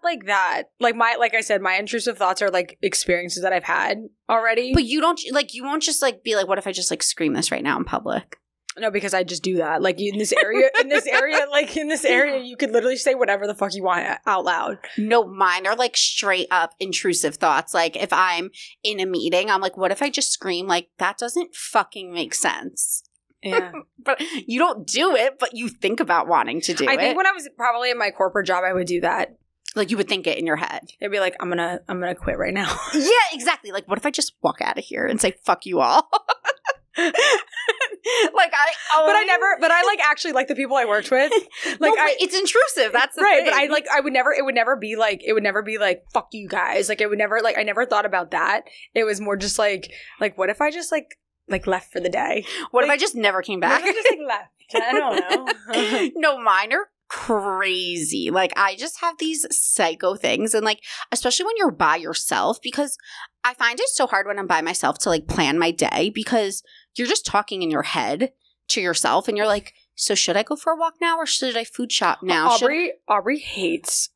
like that. Like I said, my intrusive thoughts are, like, experiences that I've had already. But you won't just, like, be like, what if I just, like, scream this right now in public? No, because I just do that. Like in this area, you could literally say whatever the fuck you want out loud. No, mine are like straight up intrusive thoughts. Like if I'm in a meeting, I'm like, what if I just scream? Like that doesn't fucking make sense. Yeah. But you don't do it, but you think about wanting to do it. I think when I was probably in my corporate job, I would do that. Like you would think it in your head. It'd be like, I'm gonna quit right now. Yeah, exactly. Like what if I just walk out of here and say, fuck you all? But I like actually like the people I worked with. Like it's intrusive. That's the right. thing. But it would never be like fuck you guys. Like it would never I never thought about that. It was more just like what if I just like left for the day? What if I just never came back? What if I just left? I don't know. No, mine are crazy. Like I just have these psycho things, and like especially when you're by yourself, because I find it so hard when I'm by myself to like plan my day because you're just talking in your head to yourself and you're like, so should I go for a walk now or should I food shop now? Aubrey hates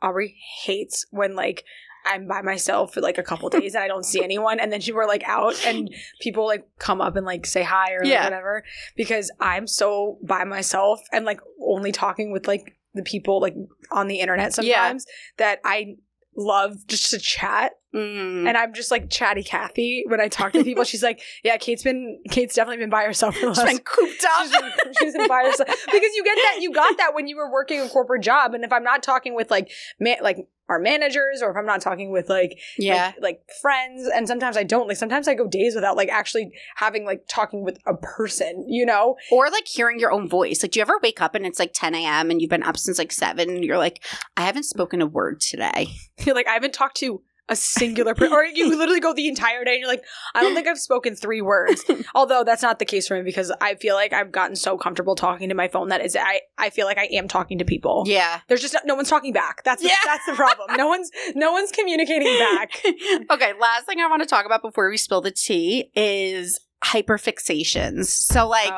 when like I'm by myself for like a couple days and I don't see anyone, and then we're like out and people like come up and like say hi or like, whatever, because I'm so by myself and like only talking with like the people like on the internet sometimes that I love just to chat. And I'm just like chatty Kathy when I talk to people. She's like, yeah, Kate's definitely been by herself for the last. She's been cooped up. She's been by herself because you got that when you were working a corporate job. And if I'm not talking with like our managers, or if I'm not talking with like friends, and sometimes I don't, like sometimes I go days without like actually having like talking with a person, you know, or like hearing your own voice. Like, do you ever wake up and it's like 10 a.m. and you've been up since like 7 and you're like, I haven't spoken a word today. You're like, I haven't talked to a singular person, or you literally go the entire day and you're like, I don't think I've spoken 3 words. Although that's not the case for me, because I feel like I've gotten so comfortable talking to my phone that I feel like I am talking to people. Yeah. There's just no one's talking back. That's the problem. No one's communicating back. Okay, last thing I want to talk about before we spill the tea is hyperfixations. So like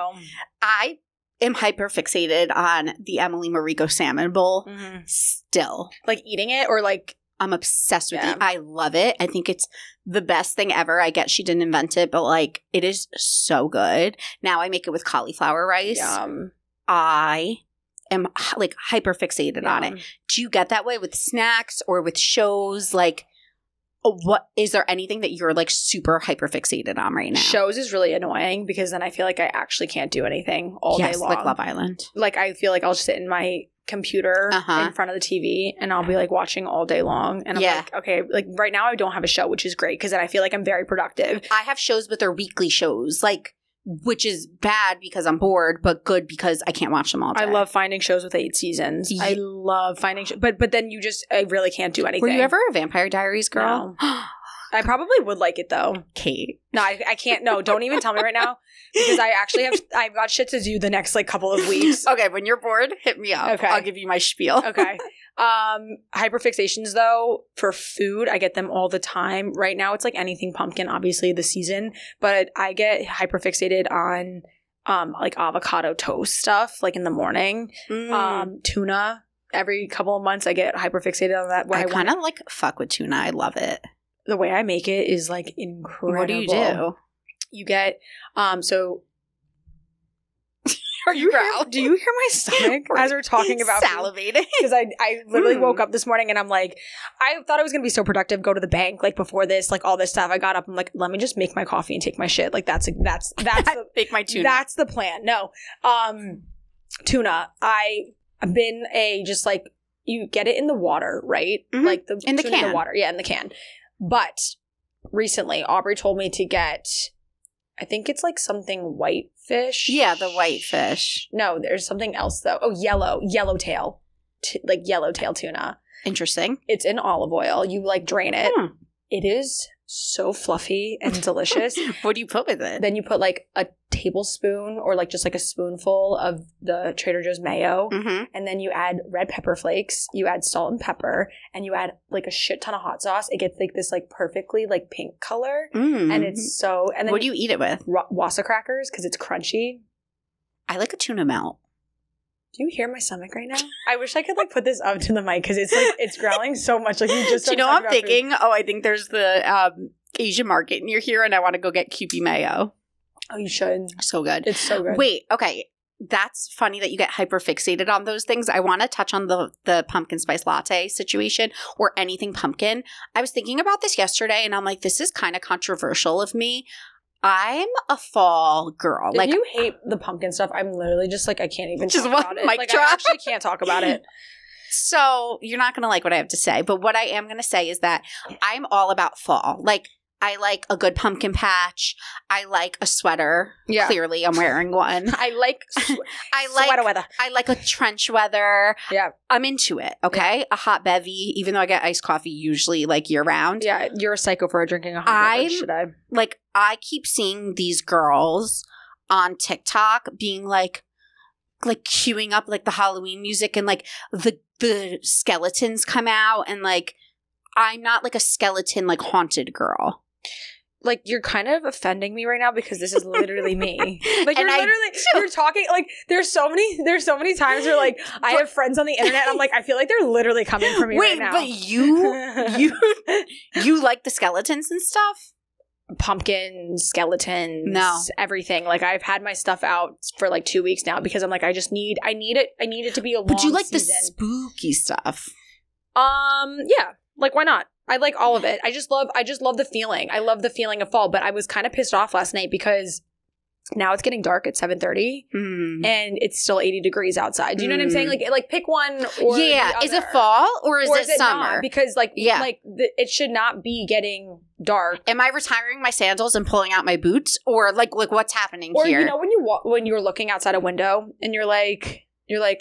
I am hyperfixated on the Emily Mariko salmon bowl still. Like eating it, or like I'm obsessed with it. I love it. I think it's the best thing ever. I get she didn't invent it, but like it is so good. Now I make it with cauliflower rice. Yum. I am like hyper fixated on it. Do you get that way with snacks or with shows? Like, what is there anything that you're like super hyper fixated on right now? Shows is really annoying because then I feel like I actually can't do anything all day long. Like Love Island. Like I feel like I'll just sit in my computer in front of the TV and I'll be like watching all day long, and I'm like, okay, like right now I don't have a show, which is great because then I feel like I'm very productive. I have shows, but they're weekly shows, like, which is bad because I'm bored, but good because I can't watch them all day. I love finding shows with 8 seasons. I love finding but then I really can't do anything. Were you ever a Vampire Diaries girl? No. I probably would like it though. Kate. No, I can't. No, don't even tell me right now because I've got shit to do the next like couple of weeks. Okay, when you're bored, hit me up. Okay. I'll give you my spiel. Okay. Hyperfixations though, for food, I get them all the time. Right now it's like anything pumpkin, obviously the season, but I get hyperfixated on like avocado toast stuff like in the morning. Tuna. Every couple of months I get hyperfixated on that. I kind of like fuck with tuna. I love it. The way I make it is like incredible. What do you do? You get so Are you do you hear my stomach as we're talking about salivating? Because I literally woke up this morning and I'm like, I thought I was gonna be so productive, go to the bank like before this, like all this stuff. I got up, I'm like, let me just make my coffee and take my shit. Like that's make my tuna. That's the plan. No. Tuna. I've been just like, you get it in the water, right? Like in the can. In the water. Yeah, in the can. But recently, Aubrey told me to get, I think it's like something whitefish. Yeah, the whitefish. No, there's something else though. Oh, yellowtail. Like yellowtail tuna. Interesting. It's in olive oil. You like drain it. It is so fluffy and delicious. What do you put with it? Then you put like a tablespoon or like just like a spoonful of the Trader Joe's mayo. And then you add red pepper flakes. You add salt and pepper. And you add like a shit ton of hot sauce. It gets like this like perfectly like pink color. And it's so... And then what do you eat it with? Wassa crackers because it's crunchy. I like a tuna melt. Do you hear my stomach right now? I wish I could like put this up to the mic because it's like it's growling so much. Like you just. Do you know what I'm thinking? Food. Oh, I think there's the Asian market near here, and I want to go get Kewpie mayo. Oh, you should. So good. It's so good. Wait, okay. That's funny that you get hyper fixated on those things. I want to touch on the pumpkin spice latte situation or anything pumpkin. I was thinking about this yesterday, and I'm like, this is kind of controversial of me. I'm a fall girl. If like, you hate the pumpkin stuff, I'm literally just like, I can't even just talk about it. Like, I actually can't talk about it. So you're not going to like what I have to say. But what I am going to say is that I'm all about fall. Like, I like a good pumpkin patch. I like a sweater. Yeah. Clearly, I'm wearing one. I like sweater weather. I like a trench weather. Yeah. I'm into it, okay? Yeah. A hot bevy, even though I get iced coffee usually like year round. Yeah, you're a psycho for drinking a hot beverage, should I? Like, I keep seeing these girls on TikTok being like queuing up like the Halloween music and like the skeletons come out and like I'm not like a skeleton like haunted girl. Like, you're kind of offending me right now because this is literally me. Like, you're talking, like, there's so many times where, like, I have friends on the internet and I'm like, I feel like they're literally coming for me right now. Wait, but you like the skeletons and stuff? pumpkins, skeletons, No. everything. Like I've had my stuff out for like 2 weeks now because I'm like, I need it to be a long But you like season. the spooky stuff. Yeah. Like why not? I like all of it. I just love the feeling. I love the feeling of fall, but I was kind of pissed off last night because now it's getting dark at 7:30 and it's still 80 degrees outside. Do you know what I'm saying? Like pick one or the other. Is it fall or is it summer? Not? Because it should not be getting dark. Am I retiring my sandals and pulling out my boots, or like what's happening or, here? Or you know when you're looking outside a window and you're like,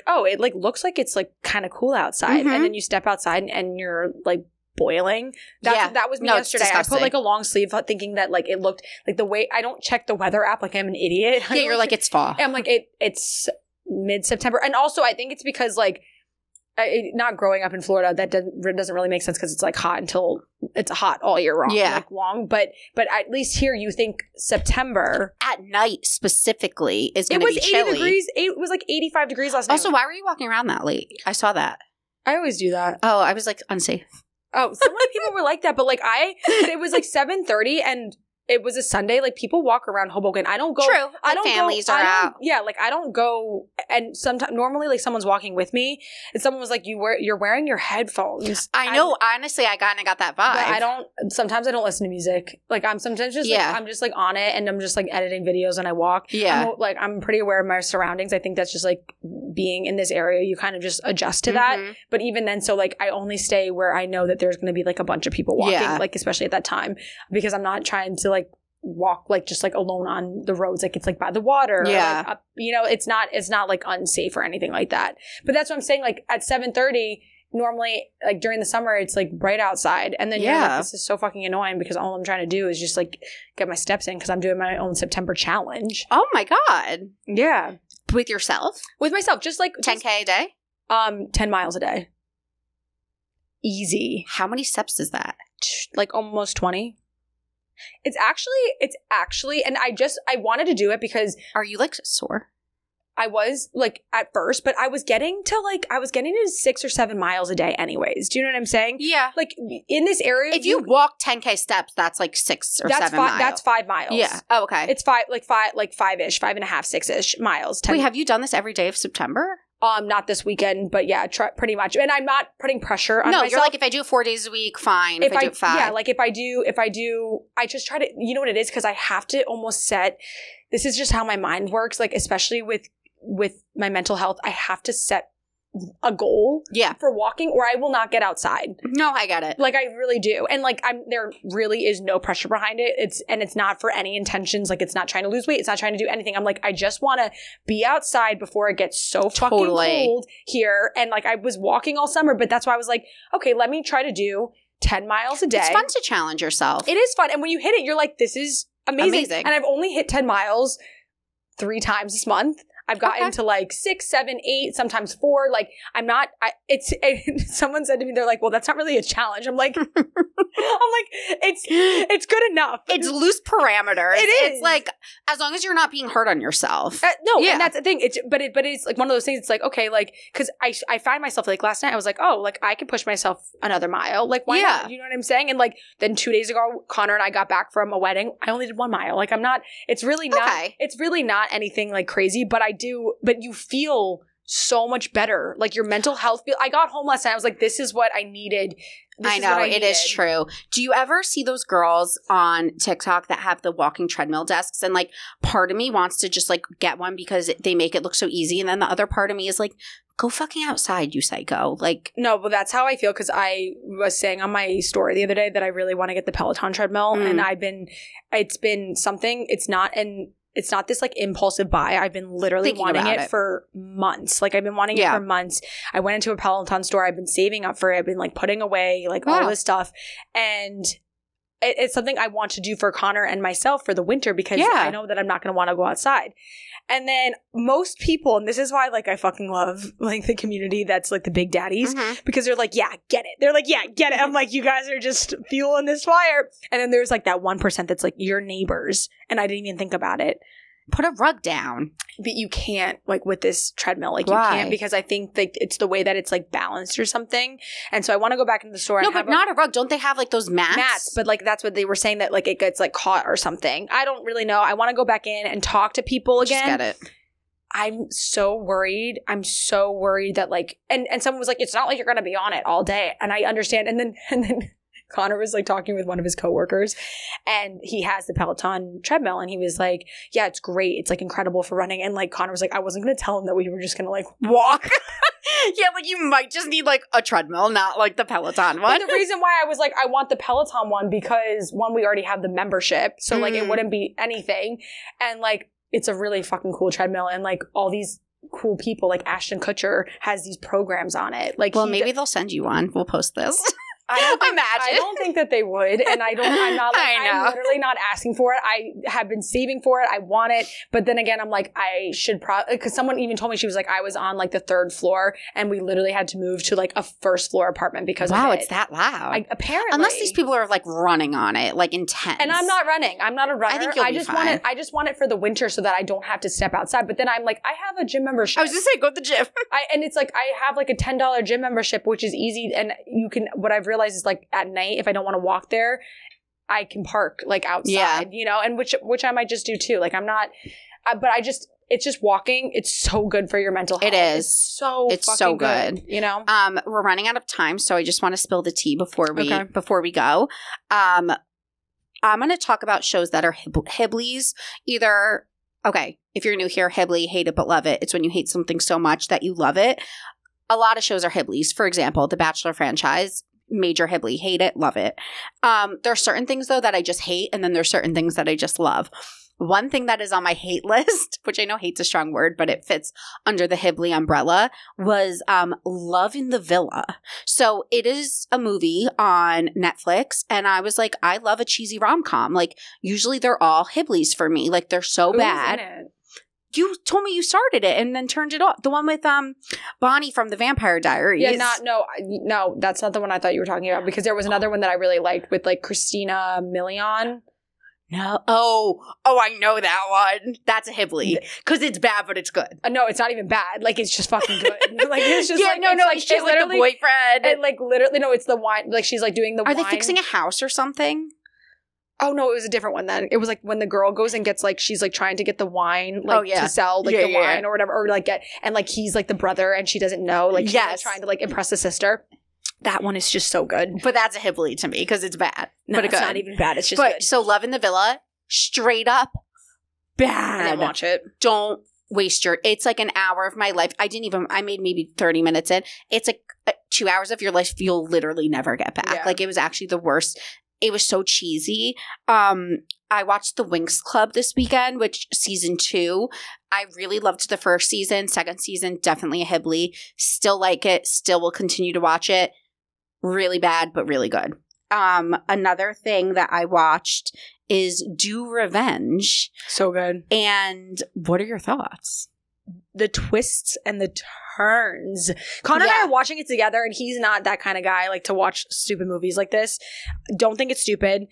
oh, it like looks like it's like kind of cool outside, and then you step outside and you're like boiling. That was me yesterday. I put like a long sleeve thinking that like it looked like the way I don't check the weather app like I'm an idiot. Yeah, you're like it's fall. I'm like it's mid-September, and also I think it's because like not growing up in Florida, that doesn't really make sense because it's like hot until it's hot all year long. But at least here you think September at night specifically is going to be chilly. It was 80 degrees. It was like 85 degrees last night. Also, why were you walking around that late? I saw that. I always do that. Oh, I was like unsafe. Oh, so many people were like that, but like it was like 7:30 and it was a Sunday. Like people walk around Hoboken. I don't go. True. I don't families go, are out. Yeah, like I don't go. And sometimes normally like someone's walking with me, and someone was like, "You're wearing your headphones." I know. Honestly, I got that vibe. But I don't. Sometimes I don't listen to music. Like I'm sometimes just like, I'm just like on it, and I'm just like editing videos, and I walk. Yeah. I'm pretty aware of my surroundings. I think that's just like being in this area. You kind of just adjust to that. But even then, so like I only stay where I know that there's going to be like a bunch of people walking. Yeah. Like especially at that time, because I'm not trying to like walk like just like alone on the roads, like it's like by the water, yeah, or, like, up, you know, it's not like unsafe or anything like that. But that's what I'm saying, like at 7:30 normally, like during the summer it's like bright outside, and then you're like, this is so fucking annoying because all I'm trying to do is just like get my steps in because I'm doing my own September challenge. Oh my god. Yeah. With yourself? With myself, just like 10K a day? 10 miles a day. Easy. How many steps is that? Like almost 20. It's actually, and I wanted to do it because. Are you like sore? I was like at first, but I was getting to 6 or 7 miles a day anyways. Do you know what I'm saying? Yeah. Like in this area. If you walk 10K steps, that's like 6 or 7 miles. That's 5 miles. Yeah. Oh, okay. It's 5-ish, 5.5, 6-ish miles. 10. Wait, have you done this every day of September? Not this weekend, but yeah, pretty much. And I'm not putting pressure on myself. You're like, if I do it 4 days a week, fine. If I do it 5. Yeah, like if I do, I just try to, you know what it is? Because I have to almost set, this is just how my mind works, like especially with my mental health, I have to set a goal for walking or I will not get outside. No, I get it. Like I really do. And like there really is no pressure behind it. It's not for any intentions. Like it's not trying to lose weight. It's not trying to do anything. I'm like, I just want to be outside before it gets so fucking cold here. And like I was walking all summer, but that's why I was like, okay, let me try to do 10 miles a day. It's fun to challenge yourself. It is fun. And when you hit it, you're like, this is amazing. And I've only hit 10 miles 3 times this month. I've gotten to like 6, 7, 8, sometimes 4. Like someone said to me, they're like, well, that's not really a challenge. I'm like, it's good enough. It's loose parameters. It is. It's like, as long as you're not being hard on yourself. And that's the thing. But it's like one of those things. It's like, okay, like, cause I find myself like last night, I was like, oh, like I can push myself another mile. Like, why not? You know what I'm saying? And like, then 2 days ago, Connor and I got back from a wedding. I only did 1 mile. Like it's really not anything like crazy, but you feel so much better. Like your mental health I got home last night. I was like, this is what I needed. I know, it is true. Do you ever see those girls on TikTok that have the walking treadmill desks? And like part of me wants to just like get one because they make it look so easy. And then the other part of me is like, go fucking outside, you psycho. Like, no, but that's how I feel because I was saying on my story the other day that I really want to get the Peloton treadmill. And it's been something, it's not this like impulsive buy. I've been literally wanting it for months. Like I've been wanting it for months. I went into a Peloton store. I've been saving up for it. I've been like putting away like all this stuff. And it's something I want to do for Connor and myself for the winter because I know that I'm not going to want to go outside. And then most people, and this is why like I fucking love like the community that's like the big daddies because they're like, yeah, get it. They're like, yeah, get it. I'm like, you guys are just fueling this fire. And then there's like that 1% that's like your neighbors. And I didn't even think about it. Put a rug down. But you can't, like, with this treadmill. Like, Why? you can't, because I think, like, it's the way that it's, like, balanced or something. And so I want to go back into the store. No, but not a rug. Don't they have, like, those mats? Mats, but, like, that's what they were saying, that, like, it gets, like, caught or something. I don't really know. I want to go back in and talk to people again. Just get it. I'm so worried. I'm so worried that, like, and someone was like, it's not like you're going to be on it all day. And I understand. And then Connor was, like, talking with one of his coworkers, and he has the Peloton treadmill, and he was like, yeah, it's great. It's, like, incredible for running. And, like, Connor was like, I wasn't going to tell him that we were just going to, like, walk. Yeah, like, you might just need, like, a treadmill, not, like, the Peloton one. But the reason why I was like, I want the Peloton one, because, one, we already have the membership. So, like, it wouldn't be anything. And, like, it's a really fucking cool treadmill. And, like, all these cool people, like Ashton Kutcher has these programs on it. Like, well, maybe they'll send you one. We'll post this. I don't think that they would, and I'm not like, I'm literally not asking for it. I have been saving for it. I want it, but then again, I'm like, I should probably, because someone even told me, she was like, I was on, like, the 3rd floor, and we literally had to move to, like, a 1st floor apartment because of it. Wow, it's that loud. Apparently, unless these people are, like, running on it, like, intense. And I'm not running. I'm not a runner. I think you'll be fine. I just want it for the winter so that I don't have to step outside. But then I'm like, I have a gym membership. I was just saying, go to the gym. And it's like, I have, like, a $10 gym membership, which is easy, and you can. What I've realized is, like, at night, if I don't want to walk there, I can park, like, outside, you know, and which I might just do too. Like, I'm not, but it's just walking. It's so good for your mental health. It is. It's so good. You know? We're running out of time, so I just want to spill the tea before we go. I'm going to talk about shows that are HIBLIs. Either, okay, if you're new here, HIBLI, hate it but love it. It's when you hate something so much that you love it. A lot of shows are HIBLIs. For example, the Bachelor franchise. Major HIBLI, hate it, love it. There are certain things, though, that I just hate, and then there's certain things that I just love. One thing that is on my hate list, which I know hate's a strong word, but it fits under the HIBLI umbrella, was Love in the Villa. So it is a movie on Netflix, and I was like, I love a cheesy rom-com. Like, usually they're all HIBLIs for me. Like, they're so bad. Who's in it? You told me you started it and then turned it off. The one with Bonnie from the Vampire Diaries. Yeah, no, that's not the one I thought you were talking about, because there was another one that I really liked with, like, Christina Milian. No. Oh, I know that one. That's a HIBLI. Because it's bad, but it's good. No, it's not even bad. Like, it's just fucking good. Like, it's just she's like the boyfriend. And, like, literally, no, it's the wine. Like, she's, like, doing the wine. Are they fixing a house or something? Oh, no, it was a different one then. It was, like, when the girl goes and gets, like, she's, like, trying to get the wine, like, to sell, like, the wine or whatever. Or, like, get, and, like, he's, like, the brother and she doesn't know. Like, she's like, trying to, like, impress the sister. That one is just so good. But that's a HIBLI to me because it's bad. No, but it's not even bad. It's just good. So Love in the Villa, straight up bad. I didn't watch it. Don't waste it's like an hour of my life. I made maybe 30 minutes in. It's like 2 hours of your life you'll literally never get back. Yeah. Like, it was actually the worst. It was so cheesy. I watched the Winx Club this weekend, which season 2. I really loved the first season. Second season, definitely a HIBLI. Still like it. Still will continue to watch it. Really bad, but really good. Another thing that I watched is Do Revenge. So good. And what are your thoughts? The twists and the turns. Connor and I are watching it together, and he's not that kind of guy, like, to watch stupid movies like this. Don't think it's stupid.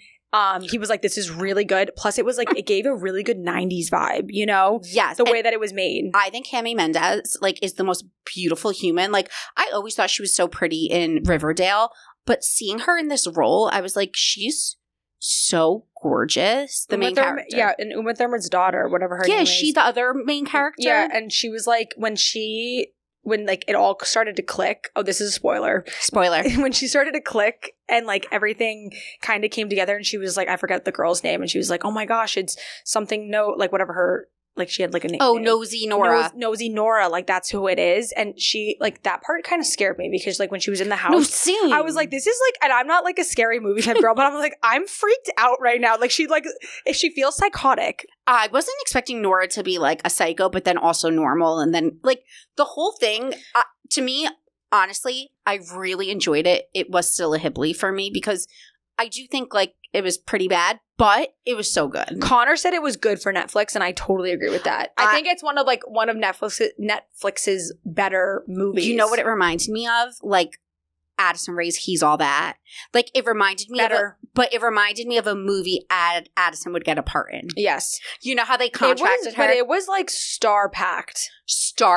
He was like, this is really good. Plus, it was like, it gave a really good 90s vibe, you know? Yes. The way that it was made. I think Hammy Mendez, like, is the most beautiful human. Like, I always thought she was so pretty in Riverdale, but seeing her in this role, I was like, she's so gorgeous. The main character. Yeah, and Uma Thurman's daughter, whatever her name is. Yeah, she the other main character? Yeah, and she was like, when like it all started to click. Oh, this is a spoiler. Spoiler. When she started to click and like everything kind of came together, and she was like, I forget the girl's name, and she was like, oh my gosh, it's something like whatever her, like she had like a name. Oh, Nosy Nora. Nosy Nora, like that's who it is. And she, like, that part kind of scared me because like when she was in the house, no, same. I was like, this is like, and I'm not like a scary movie type girl, but I'm like, I'm freaked out right now. Like she feels psychotic. I wasn't expecting Nora to be like a psycho, but then also normal. And then like the whole thing, to me, honestly, I really enjoyed it. It was still a HIBLI for me because I do think like it was pretty bad, but it was so good. Connor said it was good for Netflix, and I totally agree with that. I think it's one of Netflix's better movies. You know what it reminds me of? Like Addison Rae's He's All That. Like, it reminded me it reminded me of a movie Addison would get a part in. Yes. You know how they contracted her? But it was like star-packed.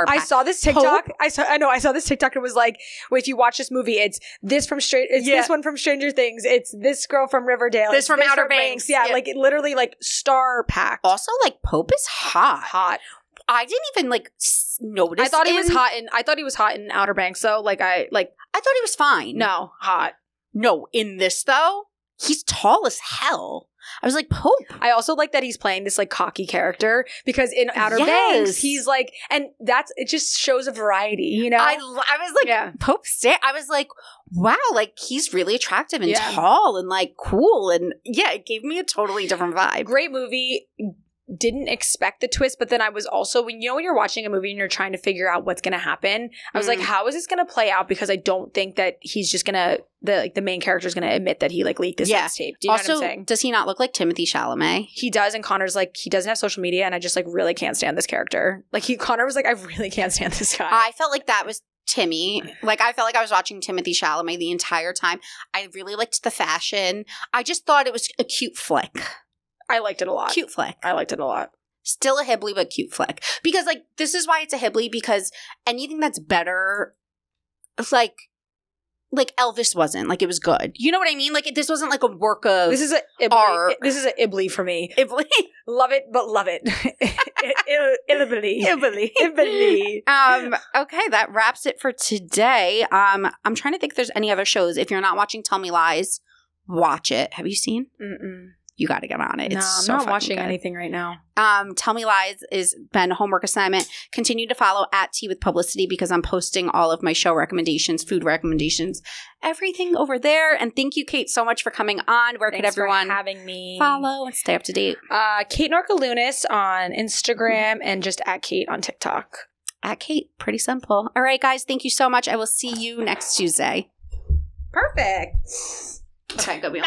I saw this TikTok. I saw this TikTok. It was like, if you watch this movie, it's this one from Stranger Things. It's this girl from Riverdale. This from Outer Banks. Yeah, like it literally like star-packed. Also, like, Pope is hot. Hot. I didn't even like notice. I thought he was hot in Outer Banks. So I thought he was fine. No, hot. No, in this though, he's tall as hell. I was like, Pope. I also like that he's playing this like cocky character because in Outer Banks he's like, and it just shows a variety, you know. I was like, Pope. I was like, wow, like he's really attractive and tall and like cool, and it gave me a totally different vibe. Great movie. Didn't expect the twist, but then I was also, when you're watching a movie and you're trying to figure out what's going to happen, I was like, how is this going to play out? Because I don't think that he's just going to, the main character is going to admit that he like leaked this sex tape. Do you know what I'm saying? Does he not look like Timothée Chalamet? He does, and Connor's like, he doesn't have social media, and I just like really can't stand this character. Like Connor was like, I really can't stand this guy. I felt like that was Timmy. Like, I felt like I was watching Timothée Chalamet the entire time. I really liked the fashion. I just thought it was a cute flick. I liked it a lot. Cute flick. I liked it a lot. Still a Hibli, but cute flick. Because, like, this is why it's a Hibli, because anything that's better, like Elvis wasn't. Like, it was good. You know what I mean? Like, this wasn't like a work of This is a Ibli. art. This is a Ibli for me. Ibli? Love it, but love it. Ibli. Okay, that wraps it for today. I'm trying to think if there's any other shows. If you're not watching Tell Me Lies, watch it. Have you seen? Mm-mm. You got to get on it. No, I'm not watching anything right now. Tell Me Lies is been a homework assignment. Continue to follow at Tea with Publicity because I'm posting all of my show recommendations, food recommendations, everything over there. And thank you, Kate, so much for coming on. Where could everyone for having me follow and stay up to date? Kate Norkeliunas on Instagram and just at Kate on TikTok. At Kate. Pretty simple. All right, guys. Thank you so much. I will see you next Tuesday. Perfect. Okay, go be